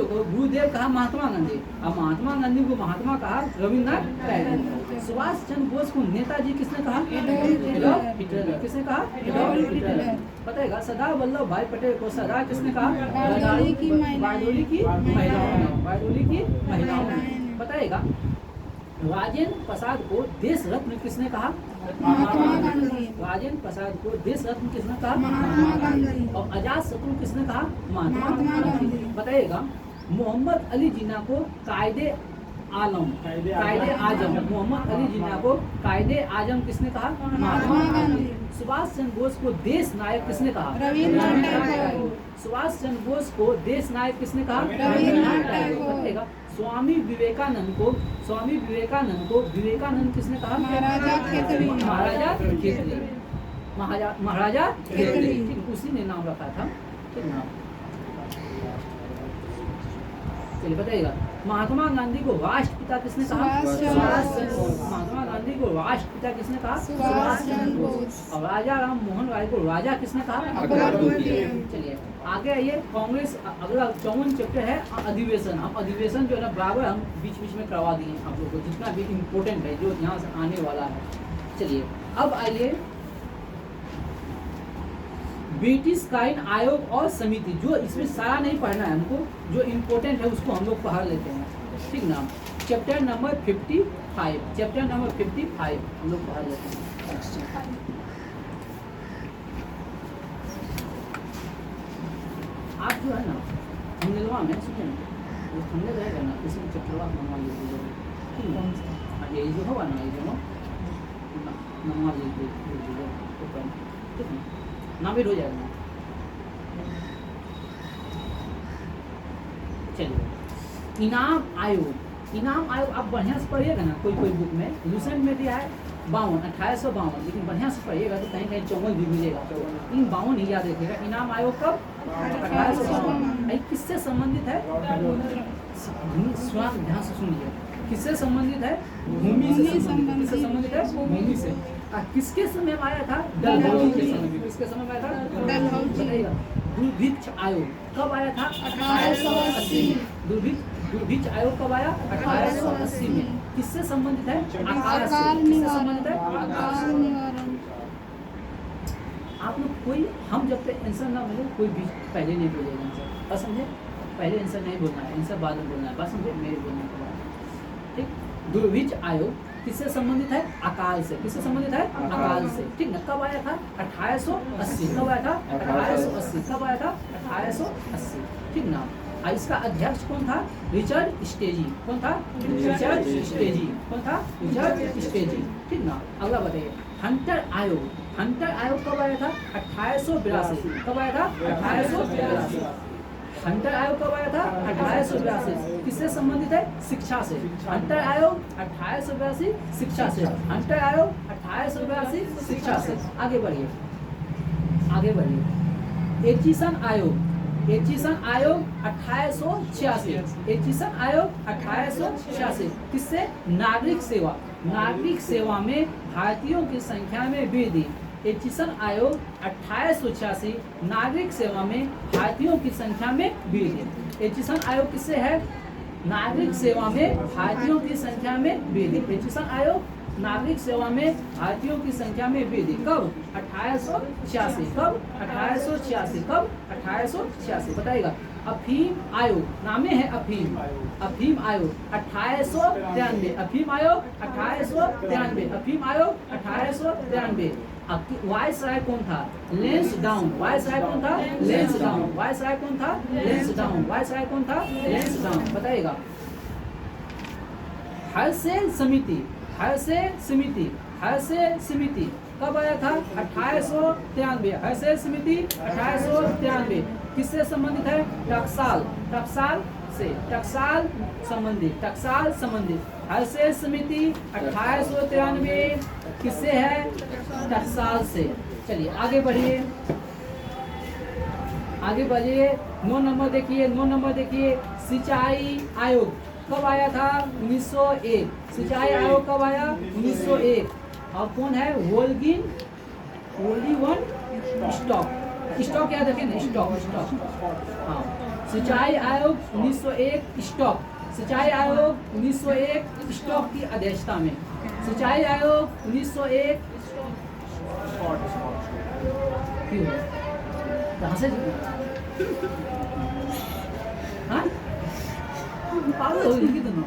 को गुरुदेव कहा महात्मा गांधी, और महात्मा गांधी को महात्मा कहा रविन्द्रनाथ टैगोर। सुभाष चंद्र बोस को नेताजी किसने कहा? Adolf Hitler. किसने कहा? Adolf Hitler. बताएगा। सरदार वल्लभ भाई पटेल को सरदार किसने कहा? बारडोली की बारडोली की महिलाओं ने। बताएगा। राजेंद्र प्रसाद को देश रत्न किसने कहा? महात्मा गांधी। राजेंद्र प्रसाद को देश रत्न किसने कहा? महात्मा गांधी। और अजात शत्रु किसने कहा? महात्मा महात्मा गांधी। गांधी। बताइएगा। मोहम्मद अली जिन्ना को कायदे आजम मोहम्मद अली जिन्ना को कायदे आजम किसने कहा? महात्मा गांधी। सुभाष चंद्र बोस को देश नायक किसने कहा? रविन्द्रनाथ टैगोर। सुभाष चंद्र बोस को देश नायक किसने कहा? रविन्द्रनाथ टैगोर। बताइएगा। स्वामी विवेकानंद को विवेकानंद किसने कहा? महाराजा खेतरी। महाराजा खेतरी। ठीक, उसी ने नाम रखा था, ठीक ना। चलिए बताइएगा। महात्मा गांधी को राष्ट्रपिता किसने कहा? सुभाष चंद्र बोस। महात्मा गांधी को राष्ट्रपिता किसने कहा? सुभाष चंद्र बोस। और राजा राम मोहन राय को राजा किसने कहा? अकबरुद्दीन। चलिए आगे आइए। कांग्रेस, अगला 54 चैप्टर है अधिवेशन। हम अधिवेशन जो है ना बराबर हम बीच बीच में करवा दिए आप लोगों को, जितना भी इम्पोर्टेंट है जो यहाँ से आने वाला है। चलिए अब आइए ब्रिटिश कालीन आयोग और समिति, जो इसमें सारा नहीं पढ़ना है हमको, जो इम्पोर्टेंट है उसको हम लोग पढ़ लेते हैं, ठीक ना। चैप्टर नंबर 55 हम लोग पढ़ लेते हैं। आप जो है ना थंबनेलवा में सुनिए ना, वो थंबनेल रहेगा ना, इसमें चैप्टर आप मंगवा लीजिए, ठीक है। ये जो होगा ना, ये जो मंगवा लीजिए, ठीक है ना, भी हो जाएगा। चलिए इनाम आयोग आप बढ़िया से पढ़िएगा ना, कोई बुक में लूसेंट में दिया है 1852, लेकिन बढ़िया से पढ़िएगा तो कहीं 54 भी मिलेगा। इन 52 ही याद रखिएगा। इनाम आयोग कब? 1852। किससे संबंधित है? ध्यान से सुनिए, किससे संबंधित है? भूमि से संबंधित। किससे संबंधित है? भूमि से। किसके समय में आया था? डलहौजी के समय में। किसके समय में आया था? डलहौजी। दुर्भिक्ष आयोग कब आया था? 1880 में। दुर्भिक्ष आयोग कब आया? 1880 में। किससे संबंधित है? अकाल से। किससे संबंधित है? अकाल निवारण। आप लोग कोई, हम जब तक आंसर ना मिले कोई भी पहले नहीं बोलेगा आंसर, बस समझे। पहले आंसर नहीं बोलना है, आंसर बाद में बोलना है, बस समझे मेरे बोलने के बाद, ठीक। दुर्भिक्ष आयोग किससे संबंधित है? अकाल से। किससे संबंधित है? अकाल से, ठीक ना। कब आया था? 1880। कब आया था? 1880। कब आया था? 1880, ठीक ना। इसका अध्यक्ष कौन था? रिचर्ड स्टेजी। कौन था? रिचर्ड स्टेजी। कौन था? रिचर्ड स्टेजी, ठीक ना। अगला बताइए। हंटर आयोग कब आया था? 1882। कब आया था? 1882। हंटर आयोग कब आया था? 1882। किससे संबंधित है? शिक्षा से। हंटर आयोग 1882 शिक्षा से। हंटर आयोग 1882 शिक्षा से। आगे बढ़िए, आगे बढ़िए। एचिसन आयोग, एचिसन आयोग 1886। एचिसन आयोग 1886 किससे? नागरिक सेवा, नागरिक सेवा में भारतीयों की संख्या में वृद्धि। एचिसन आयोग 1886 नागरिक सेवा में भारतीयों की संख्या में वृद्धि। एचिसन आयोग किससे है? नागरिक सेवा में भारतीयों की संख्या में वृद्धि। एचिसन आयोग नागरिक सेवा में भारतीयों की संख्या में वृद्धि। कब? 1886। कब? 1886। कब? 1886। बताइएगा। अफीम आयोग, नामे है अफीम, अफीम आयोग 1893। अफीम आयोग 1893। अफीम आयोग 1893। वाइस राय कौन था? Lens down. वाइस राय कौन था? Lens down. वाइस राय कौन था? Lens down. वाइस राय कौन था? Lens down. बताइएगा। हर्षेल समिति, हर्षेल समिति, हर्षेल समिति कब आया था? 1893। हर्षेल समिति 1893 किससे संबंधित है? टकसाल, टकसाल से, टकसाल संबंधित, टकसाल संबंधित। हर्षेल समिति 1893 किससे है? टकसाल से। चलिए आगे बढ़िए, आगे बढ़िए। 9 नंबर देखिए, 9 नंबर देखिए। सिंचाई आयोग कब आया था? 1901। सिंचाई आयोग कब आया? 1901। और कौन है? वोल्गिन, वोल्गिवन स्टॉक, स्टॉक याद रखें ना, स्टॉक, स्टॉक। हाँ, सिंचाई आयोग 1901 स्टॉक, सिंचाई आयोग 1901 स्टॉक की अध्यक्षता में। सिंचाई आयोग 1901 क्यों? कहाँ से? हाँ, पागल हो गई दोनों।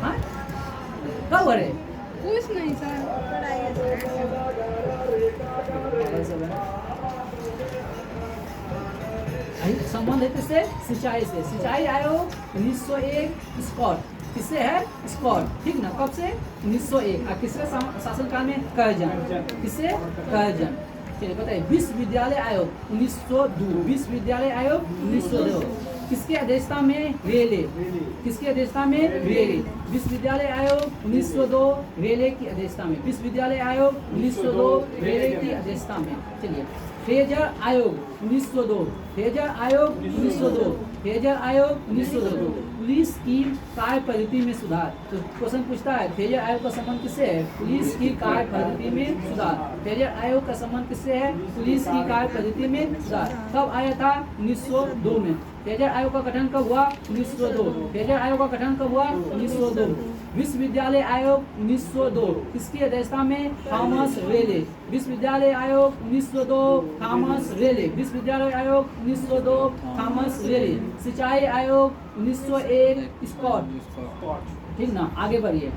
हाँ, कब हो रहे? कुछ नहीं सर। संबंध है किससे? सिंचाई से। सिंचाई आयोग 1901 स्कॉट, किससे है? स्कॉट, ठीक ना। कब से? 1901। और किसके शासनकाल में? कर्जन, किससे? कर्जन। चलिए बताइए। विश्वविद्यालय आयोग 1902। विश्वविद्यालय आयोग 1902 किसके अध्यक्षता में? रेले, किसकी अध्यक्षता में? रेले। विश्वविद्यालय आयोग 1902 रेले की अध्यक्षता में। विश्वविद्यालय आयोग 1902 रेले की अध्यक्षता में। चलिए। फ्रेजर आयोग 1902, फ्रेजर आयोग 1902, फ्रेजर आयोग 1902 पुलिस की कार्य पद्धति में सुधार। तो क्वेश्चन पूछता है फ्रेजर आयोग का संबंध किससे है? पुलिस की कार्य पद्धति में सुधार। फ्रेजर आयोग का संबंध किससे है? पुलिस की कार्य पद्धति में सुधार। कब आया था? 1902 में। फ्रेजर आयोग का गठन कब हुआ? 1902। फ्रेजर आयोग का गठन कब हुआ? 1902। विश्वविद्यालय आयोग 1902 किसकी अध्यक्षता में? थॉमस रेले। विश्वविद्यालय आयोग 1902 थॉमस रेले। विश्वविद्यालय आयोग 1902 थॉमस रेले। सिंचाई आयोग 1901 स्कॉट, ठीक ना। आगे बढ़िए,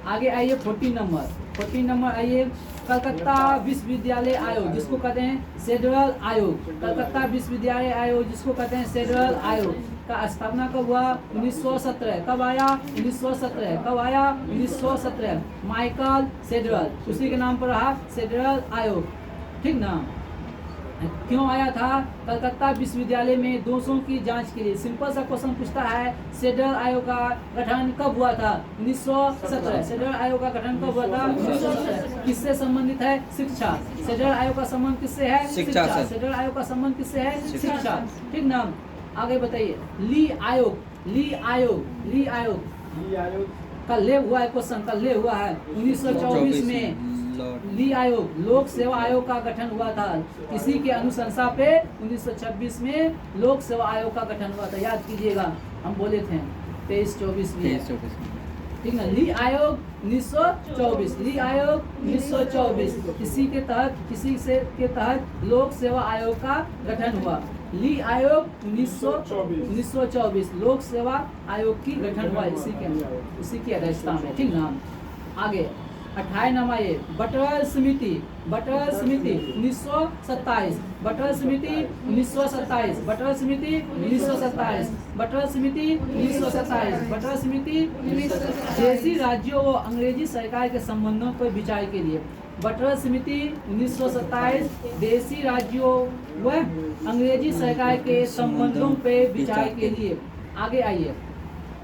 आगे आइए। 14 नंबर, 14 नंबर आइए। कलकत्ता विश्वविद्यालय आयोग जिसको कहते हैं फेडरल आयोग, कलकत्ता विश्वविद्यालय आयोग जिसको कहते हैं फेडरल आयोग का स्थापना कब हुआ? 1917। कब आया? 1917। कब आया? 1917। माइकल सेडरल, उसी के नाम पर रहा सेडरल आयोग, ठीक ना। क्यों आया था? कलकत्ता विश्वविद्यालय में दोषों की जांच के लिए। सिंपल सा क्वेश्चन पूछता है सेडरल आयोग का गठन कब हुआ था? 1917। सेडरल आयोग का गठन कब हुआ था? 1917। किससे संबंधित है? शिक्षा। सेडरल आयोग का संबंध किससे है? शिक्षा। सेडरल आयोग का संबंध किससे है? शिक्षा, ठीक ना। आगे बताइए। ली आयोग, ली आयोग, ली आयोग कल ले हुआ है क्वेश्चन, कल ले हुआ है। 1924 में ली आयोग, लोक सेवा आयोग का गठन हुआ था। इसी के अनुशंसा पे 1926 में लोक सेवा आयोग का गठन हुआ था। याद कीजिएगा, हम बोले थे 23-24 में, ठीक ना। ली आयोग 1924, ली आयोग 1924 इसी के तहत, किसी से के तहत लोक सेवा आयोग का गठन हुआ। ली आयोग 1924 लोक सेवा आयोग की गठन हुआ इसी की अध्यक्षता में, ठीक ना। आगे 28 नंबर ये बटवाल समिति 1927, बटवाल समिति 1927, बटवाल समिति 1927, बटवाल समिति 1927, बटवाल समिति 1927। देशी राज्यों व अंग्रेजी सरकार के संबंधों पर विचार के लिए बटवाल समिति 1927 देशी राज्यों व अंग्रेजी सरकार के संबंधों पे विचार के लिए। आगे आइए,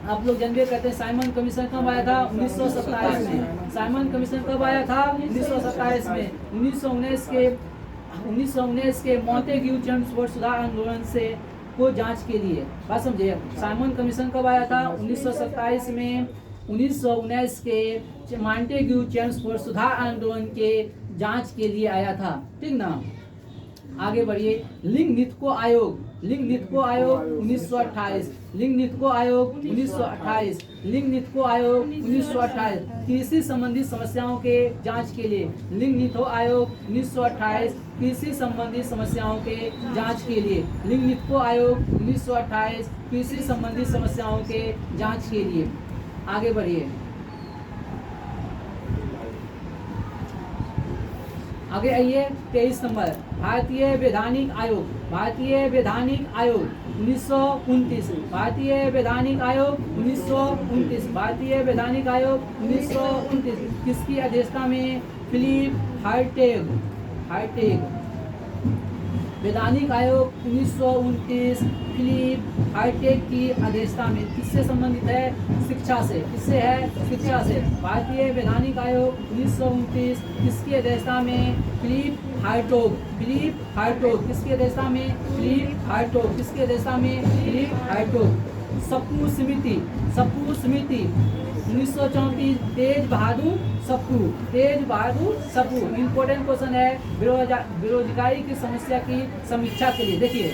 आप लोग जानते कहते हैं साइमन कमीशन कब आया था? 1927 में। साइमन कमीशन कब आया था? 1927 में। 1919 के मॉन्टेग्यू चेम्सफोर्ड सुधार आंदोलन से को जांच के लिए। बात समझिए, साइमन कमीशन कब आया था? 1927 में। 1919 के मॉन्टेग्यू चेम्सफोर्ड सुधार आंदोलन के जांच के लिए आया था, ठीक ना। आगे बढ़िए, लिंग नीतिको आयोग 1928, लिंग नीतिको आयोग 1928, लिंग नीतिको आयोग 1928 कृषि संबंधी समस्याओं के जांच के लिए। लिंग नीतिको आयोग 1928 कृषि संबंधी समस्याओं के जांच के लिए। लिंग नीतिको आयोग 1928 कृषि संबंधी समस्याओं के जांच के लिए। आगे बढ़िए, आगे आइए 23 नंबर भारतीय वैधानिक आयोग 1929, भारतीय वैधानिक आयोग 1929, भारतीय वैधानिक आयोग 1929 किसकी अध्यक्षता में? फिलिप हार्टेग। वैधानिक आयोग 1929 फिलिप हार्टेग की अध्यक्षता में। किससे संबंधित है? शिक्षा से। किससे है? शिक्षा से। भारतीय वैधानिक आयोग 1929 किसकी अध्यक्षता में? Philip Hartog. किसकी अध्यक्षता में? Philip Hartog. किसकी अध्यक्षता में? Philip Hartog. सप्रू समिति 1934 तेज बहादुर सप्रू। इम्पोर्टेंट क्वेश्चन है बेरोजगारी की समस्या की समीक्षा के लिए। देखिए,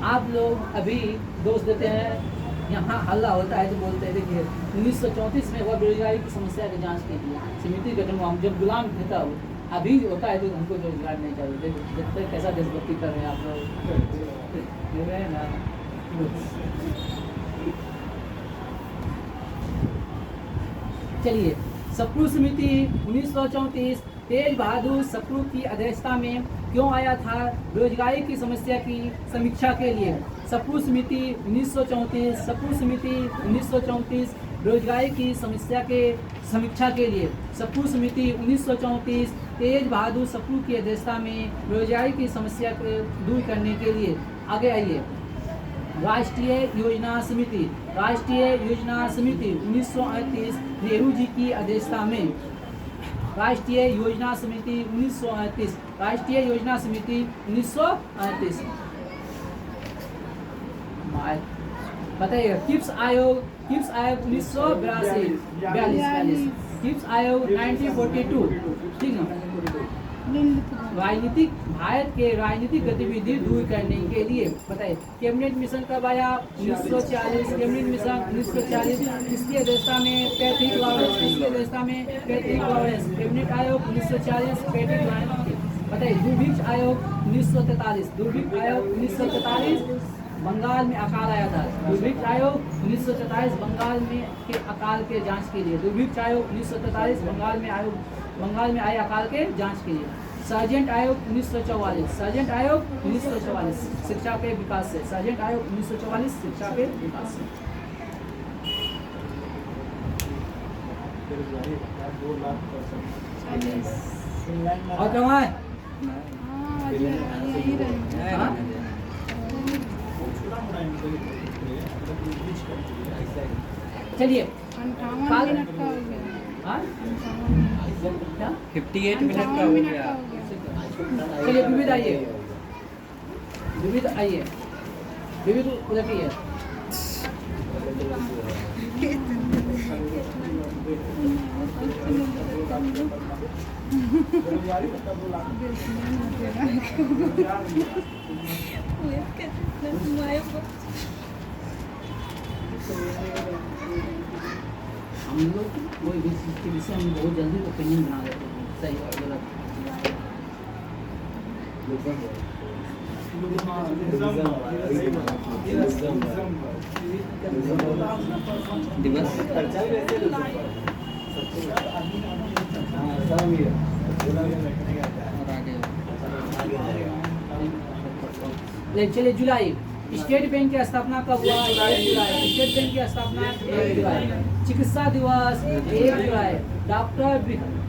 आप लोग अभी दोष देते हैं, यहाँ हल्ला होता है तो बोलते हैं। देखिए 1934 में हुआ बेरोजगारी की समस्या की जांच के लिए समिति गठन हुआ। जब गुलाम था अभी होता है तो हमको रोजगार नहीं चाहिए। देखते कैसा देशभक्ति कर रहे हैं आप लोग, देख रहे हैं ना। चलिए, सप्रू समिति 1934 तेज बहादुर सप्रू की अध्यक्षता में क्यों आया था? बेरोजगारी की समस्या की समीक्षा के लिए। सप्रू समिति 1934 बेरोजगारी की समस्या के समीक्षा के लिए। सप्रू समिति 1934 तेज बहादुर सप्रू की अध्यक्षता में बेरोजगारी की समस्या को दूर करने के लिए। आगे आइए, राष्ट्रीय योजना समिति 1938 नेहरू जी की अध्यक्षता में। राष्ट्रीय योजना समिति 1938 बताइए। किप्स आयोग 1942 किप्स आयोग 1942, ठीक है। भारत के राजनीतिक गतिविधि दूर करने के लिए बताइए। कैबिनेट मिशन कब आया? 1940। कैबिनेट मिशन 1940 किसकी अध्यक्षता में? Patrick Lawrence. किसकी अध्यक्षता में? Patrick Lawrence. कैबिनेट आयोग 1940 पैट्रिक लॉरेंस। बताइए। दूरभिक्ष आयोग 1943, दूरभिक्ष आयोग 1943 बंगाल में अकाल आया था। दूरभिक्ष आयोग 1943 बंगाल में के अकाल के जांच के लिए। दूरभिक्ष आयोग 1943 बंगाल में आए अकाल के जांच के लिए। सार्जेंट आयोग 1944 शिक्षा के विकास से। सार्जेंट आयोग 1944 शिक्षा के विकास से। और कहाँ है? चलिए 58 मिनट का हो गया। 58 मिनट का हो गया। चलिए विविध आइए, विविध उधर की है। हम लोग कोई भी चीज़ के विषय में बहुत जल्दी ओपिनियन बना देते हैं, सही और गलत। दिवस और आगे चलिए जुलाई, स्टेट बैंक की स्थापना कब हुआ? 1 जुलाई। स्टेट बैंक की स्थापना 1 जुलाई। चिकित्सा दिवस 1 जुलाई। डॉक्टर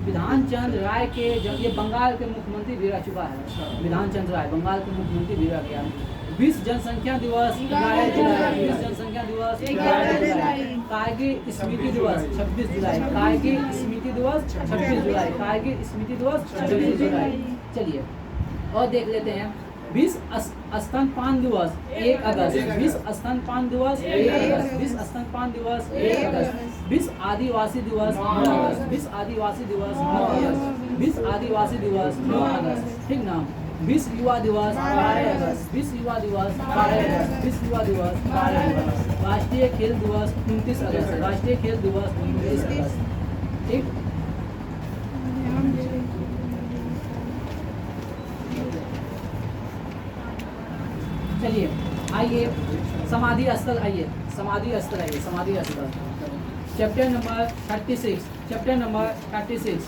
विधान चंद्र राय के ये बंगाल के मुख्यमंत्री भी रह चुका है। विधान चंद्र राय बंगाल के मुख्यमंत्री भी रह गया। विश्व जनसंख्या दिवस 11 जुलाई। विश्व जनसंख्या दिवस 11 जुलाई। कारगिल स्मृति दिवस 26 जुलाई। कारगिल स्मृति दिवस 26 जुलाई। कारगिल स्मृति दिवस 26 जुलाई। चलिए और देख लेते हैं। विश्व स्तनपान दिवस 1 अगस्त। विश्व स्तनपान दिवस 1 अगस्त। विश्व स्तनपान दिवस 1 अगस्त। विश्व आदिवासी दिवस 9 अगस्त। विश्व आदिवासी दिवस 9 अगस्त। विश्व आदिवासी दिवस 9 अगस्त। ठीक ना। विश्व युवा दिवस 12 अगस्त। विश्व युवा दिवस 12 अगस्त। विश्व युवा दिवस 12 अगस्त। राष्ट्रीय खेल दिवस 29 अगस्त। राष्ट्रीय खेल दिवस 29 अगस्त। ठीक। चलिए आइए समाधि स्थल, आइए समाधि स्थल, आइए समाधि स्थल। Chapter number 36। Chapter number 36।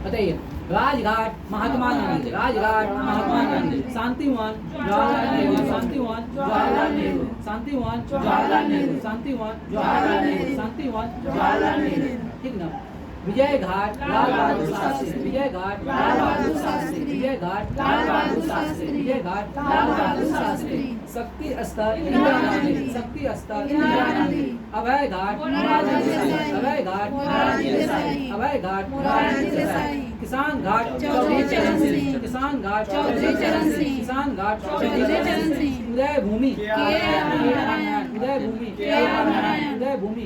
बताइए। राजघाट महात्मा गांधी। राजघाट महात्मा गांधी। शांतिवन जवाहरलाल नेहरू। शांतिवन जवाहरलाल नेहरू। शांतिवन जवाहरलाल नेहरू। शांतिवन जवाहरलाल नेहरू। शांतिवन जवाहरलाल नेहरू। ठीक ना। विजय घाट लाल बहादुर शास्त्री। विजय घाट लाल बहादुर शास्त्री। विजय घाट लाल बहादुर शास्त्री। विजय घाट लाल बहादुर शास्त्री। शक्ति स्थल इंदिरा गांधी। शक्ति स्थल इंदिरा गांधी। अभय घाट मोरारजी देसाई। अभय घाट मोरारजी देसाई। अभय घाट मोरारजी देसाई। किसान घाट चौधरी चरण सिंह। किसान घाट चौधरी चरण सिंह। किसान घाट चौधरी चरण सिंह। उदय भूमि उदय भूमि उदय भूमि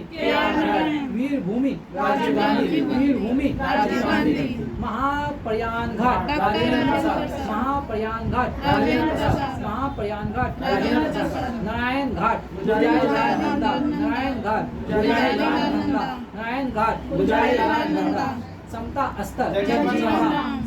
वीर भूमि राजीव गांधी। वीर भूमि राजीव गांधी। महाप्रयाण घाट राजेंद्र प्रसाद। महाप्रयाण घाट राजेंद्र प्रसाद। महाप्रयाण घाट राजेंद्र प्रसाद। नारायण घाट गुजराईलाल नंदा। नारायण घाट गुजराईलाल नंदा। नारायण घाट गुजराईलाल नंदा। समता स्तर जगजीवन राम।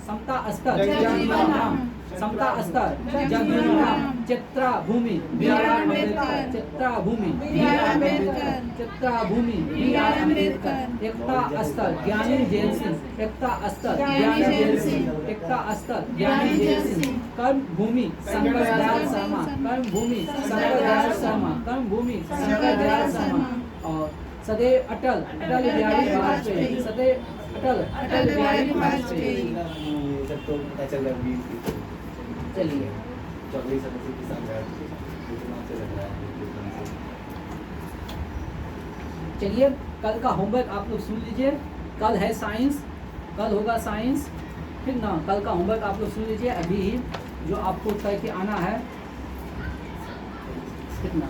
समता स्तर जगजीवन राम। समता स्तर जगजीवन राम। चित्रा भूमि B.R. अम्बेडकर। चित्रा भूमि B.R. अम्बेडकर। चित्रा भूमि B.R. अम्बेडकर। एकता स्तर ज्ञानी जैल सिंह। एकता स्तर ज्ञानी जैल सिंह। एकता स्तर ज्ञानी जैल सिंह। कर्म भूमि शंकर दयाल शर्मा। कर्म भूमि शंकर दयाल शर्मा। कर्म भूमि शंकर दयाल शर्मा। और सदैव अटल अटल बिहारी वाजपेयी। सदैव अटल अटल बिहारी वाजपेयी। चलिए चलिए कल का होमवर्क आप लोग सुन लीजिए। कल है साइंस, कल होगा साइंस। ठीक ना। कल का होमवर्क आप लोग सुन लीजिए अभी जो आपको करके आना है। ठीक ना।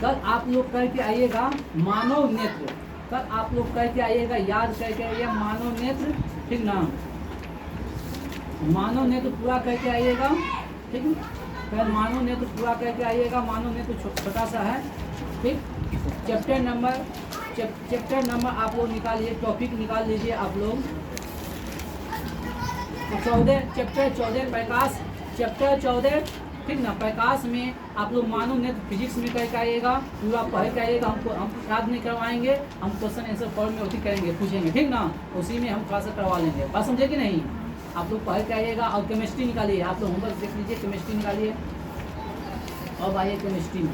कल आप लोग करके आइएगा मानव नेत्र। कल आप लोग करके आइएगा, याद करके आइएगा मानव नेत्र। ठीक ना। मानव नेत्र पूरा करके आइएगा। ठीक है। कल मानव नेत्र पूरा करके आइएगा। मानव नेत्र छोटा सा है। ठीक। चैप्टर नंबर आप लोग निकालिए, टॉपिक निकाल लीजिए आप लोग। 14 चैप्टर 14 प्रकाश। चैप्टर 14 ठीक ना। प्रकाश में आप लोग मानव नेत्र फिजिक्स में करके आइएगा। पूरा पढ़ के आइएगा। हम याद नहीं करवाएंगे, हम क्वेश्चन आंसर फॉर्म में उसी करेंगे, पूछेंगे। ठीक ना। उसी में हम थोड़ा सा करवा लेंगे। बात समझे कि नहीं। आप लोग पढ़ के आइएगा। और केमिस्ट्री निकालिए। आप लोग होमवर्क देख लीजिए, केमिस्ट्री निकालिए। अब आइए केमिस्ट्री में।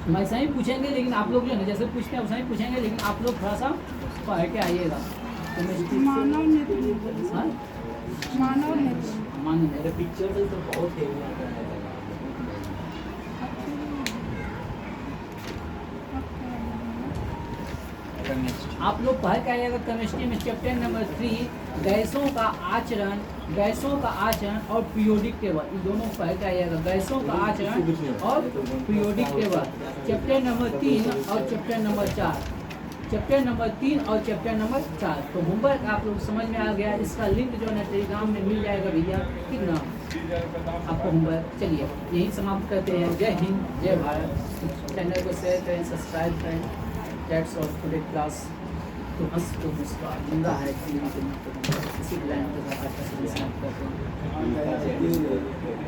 वैसा ही पूछेंगे, लेकिन आप लोग जो है जैसे पूछते हैं वैसा ही पूछेंगे, लेकिन आप लोग थोड़ा सा पढ़ के आइएगा। मानव नेत्र। हाँ? मानव नेत्र। मानव नेत्र पिक्चर तो बहुत है। आप लोग पढ़ के आइएगा केमिस्ट्री में। चैप्टर नंबर 3 गैसों का आचरण और पीरियोडिक टेबल। इन दोनों पढ़ के आइएगा, गैसों का आचरण और पीरियोडिक टेबल। चैप्टर नंबर 3 और चैप्टर नंबर 4। चैप्टर नंबर 3 और चैप्टर नंबर 4। तो होमवर्क आप लोग समझ में आ गया। इसका लिंक जो है टेलीग्राम में मिल जाएगा भैया। ठीक ना। आपको होमवर्क। चलिए यही समाप्त करते हैं। जय हिंद, जय भारत। चैनल को शेयर करें, सब्सक्राइब करें। That's all for the class. तो हंस तो मुस्कुरा जिंदा है फिल्म के इसी लाइन के साथ आज का सजेशन करते हैं।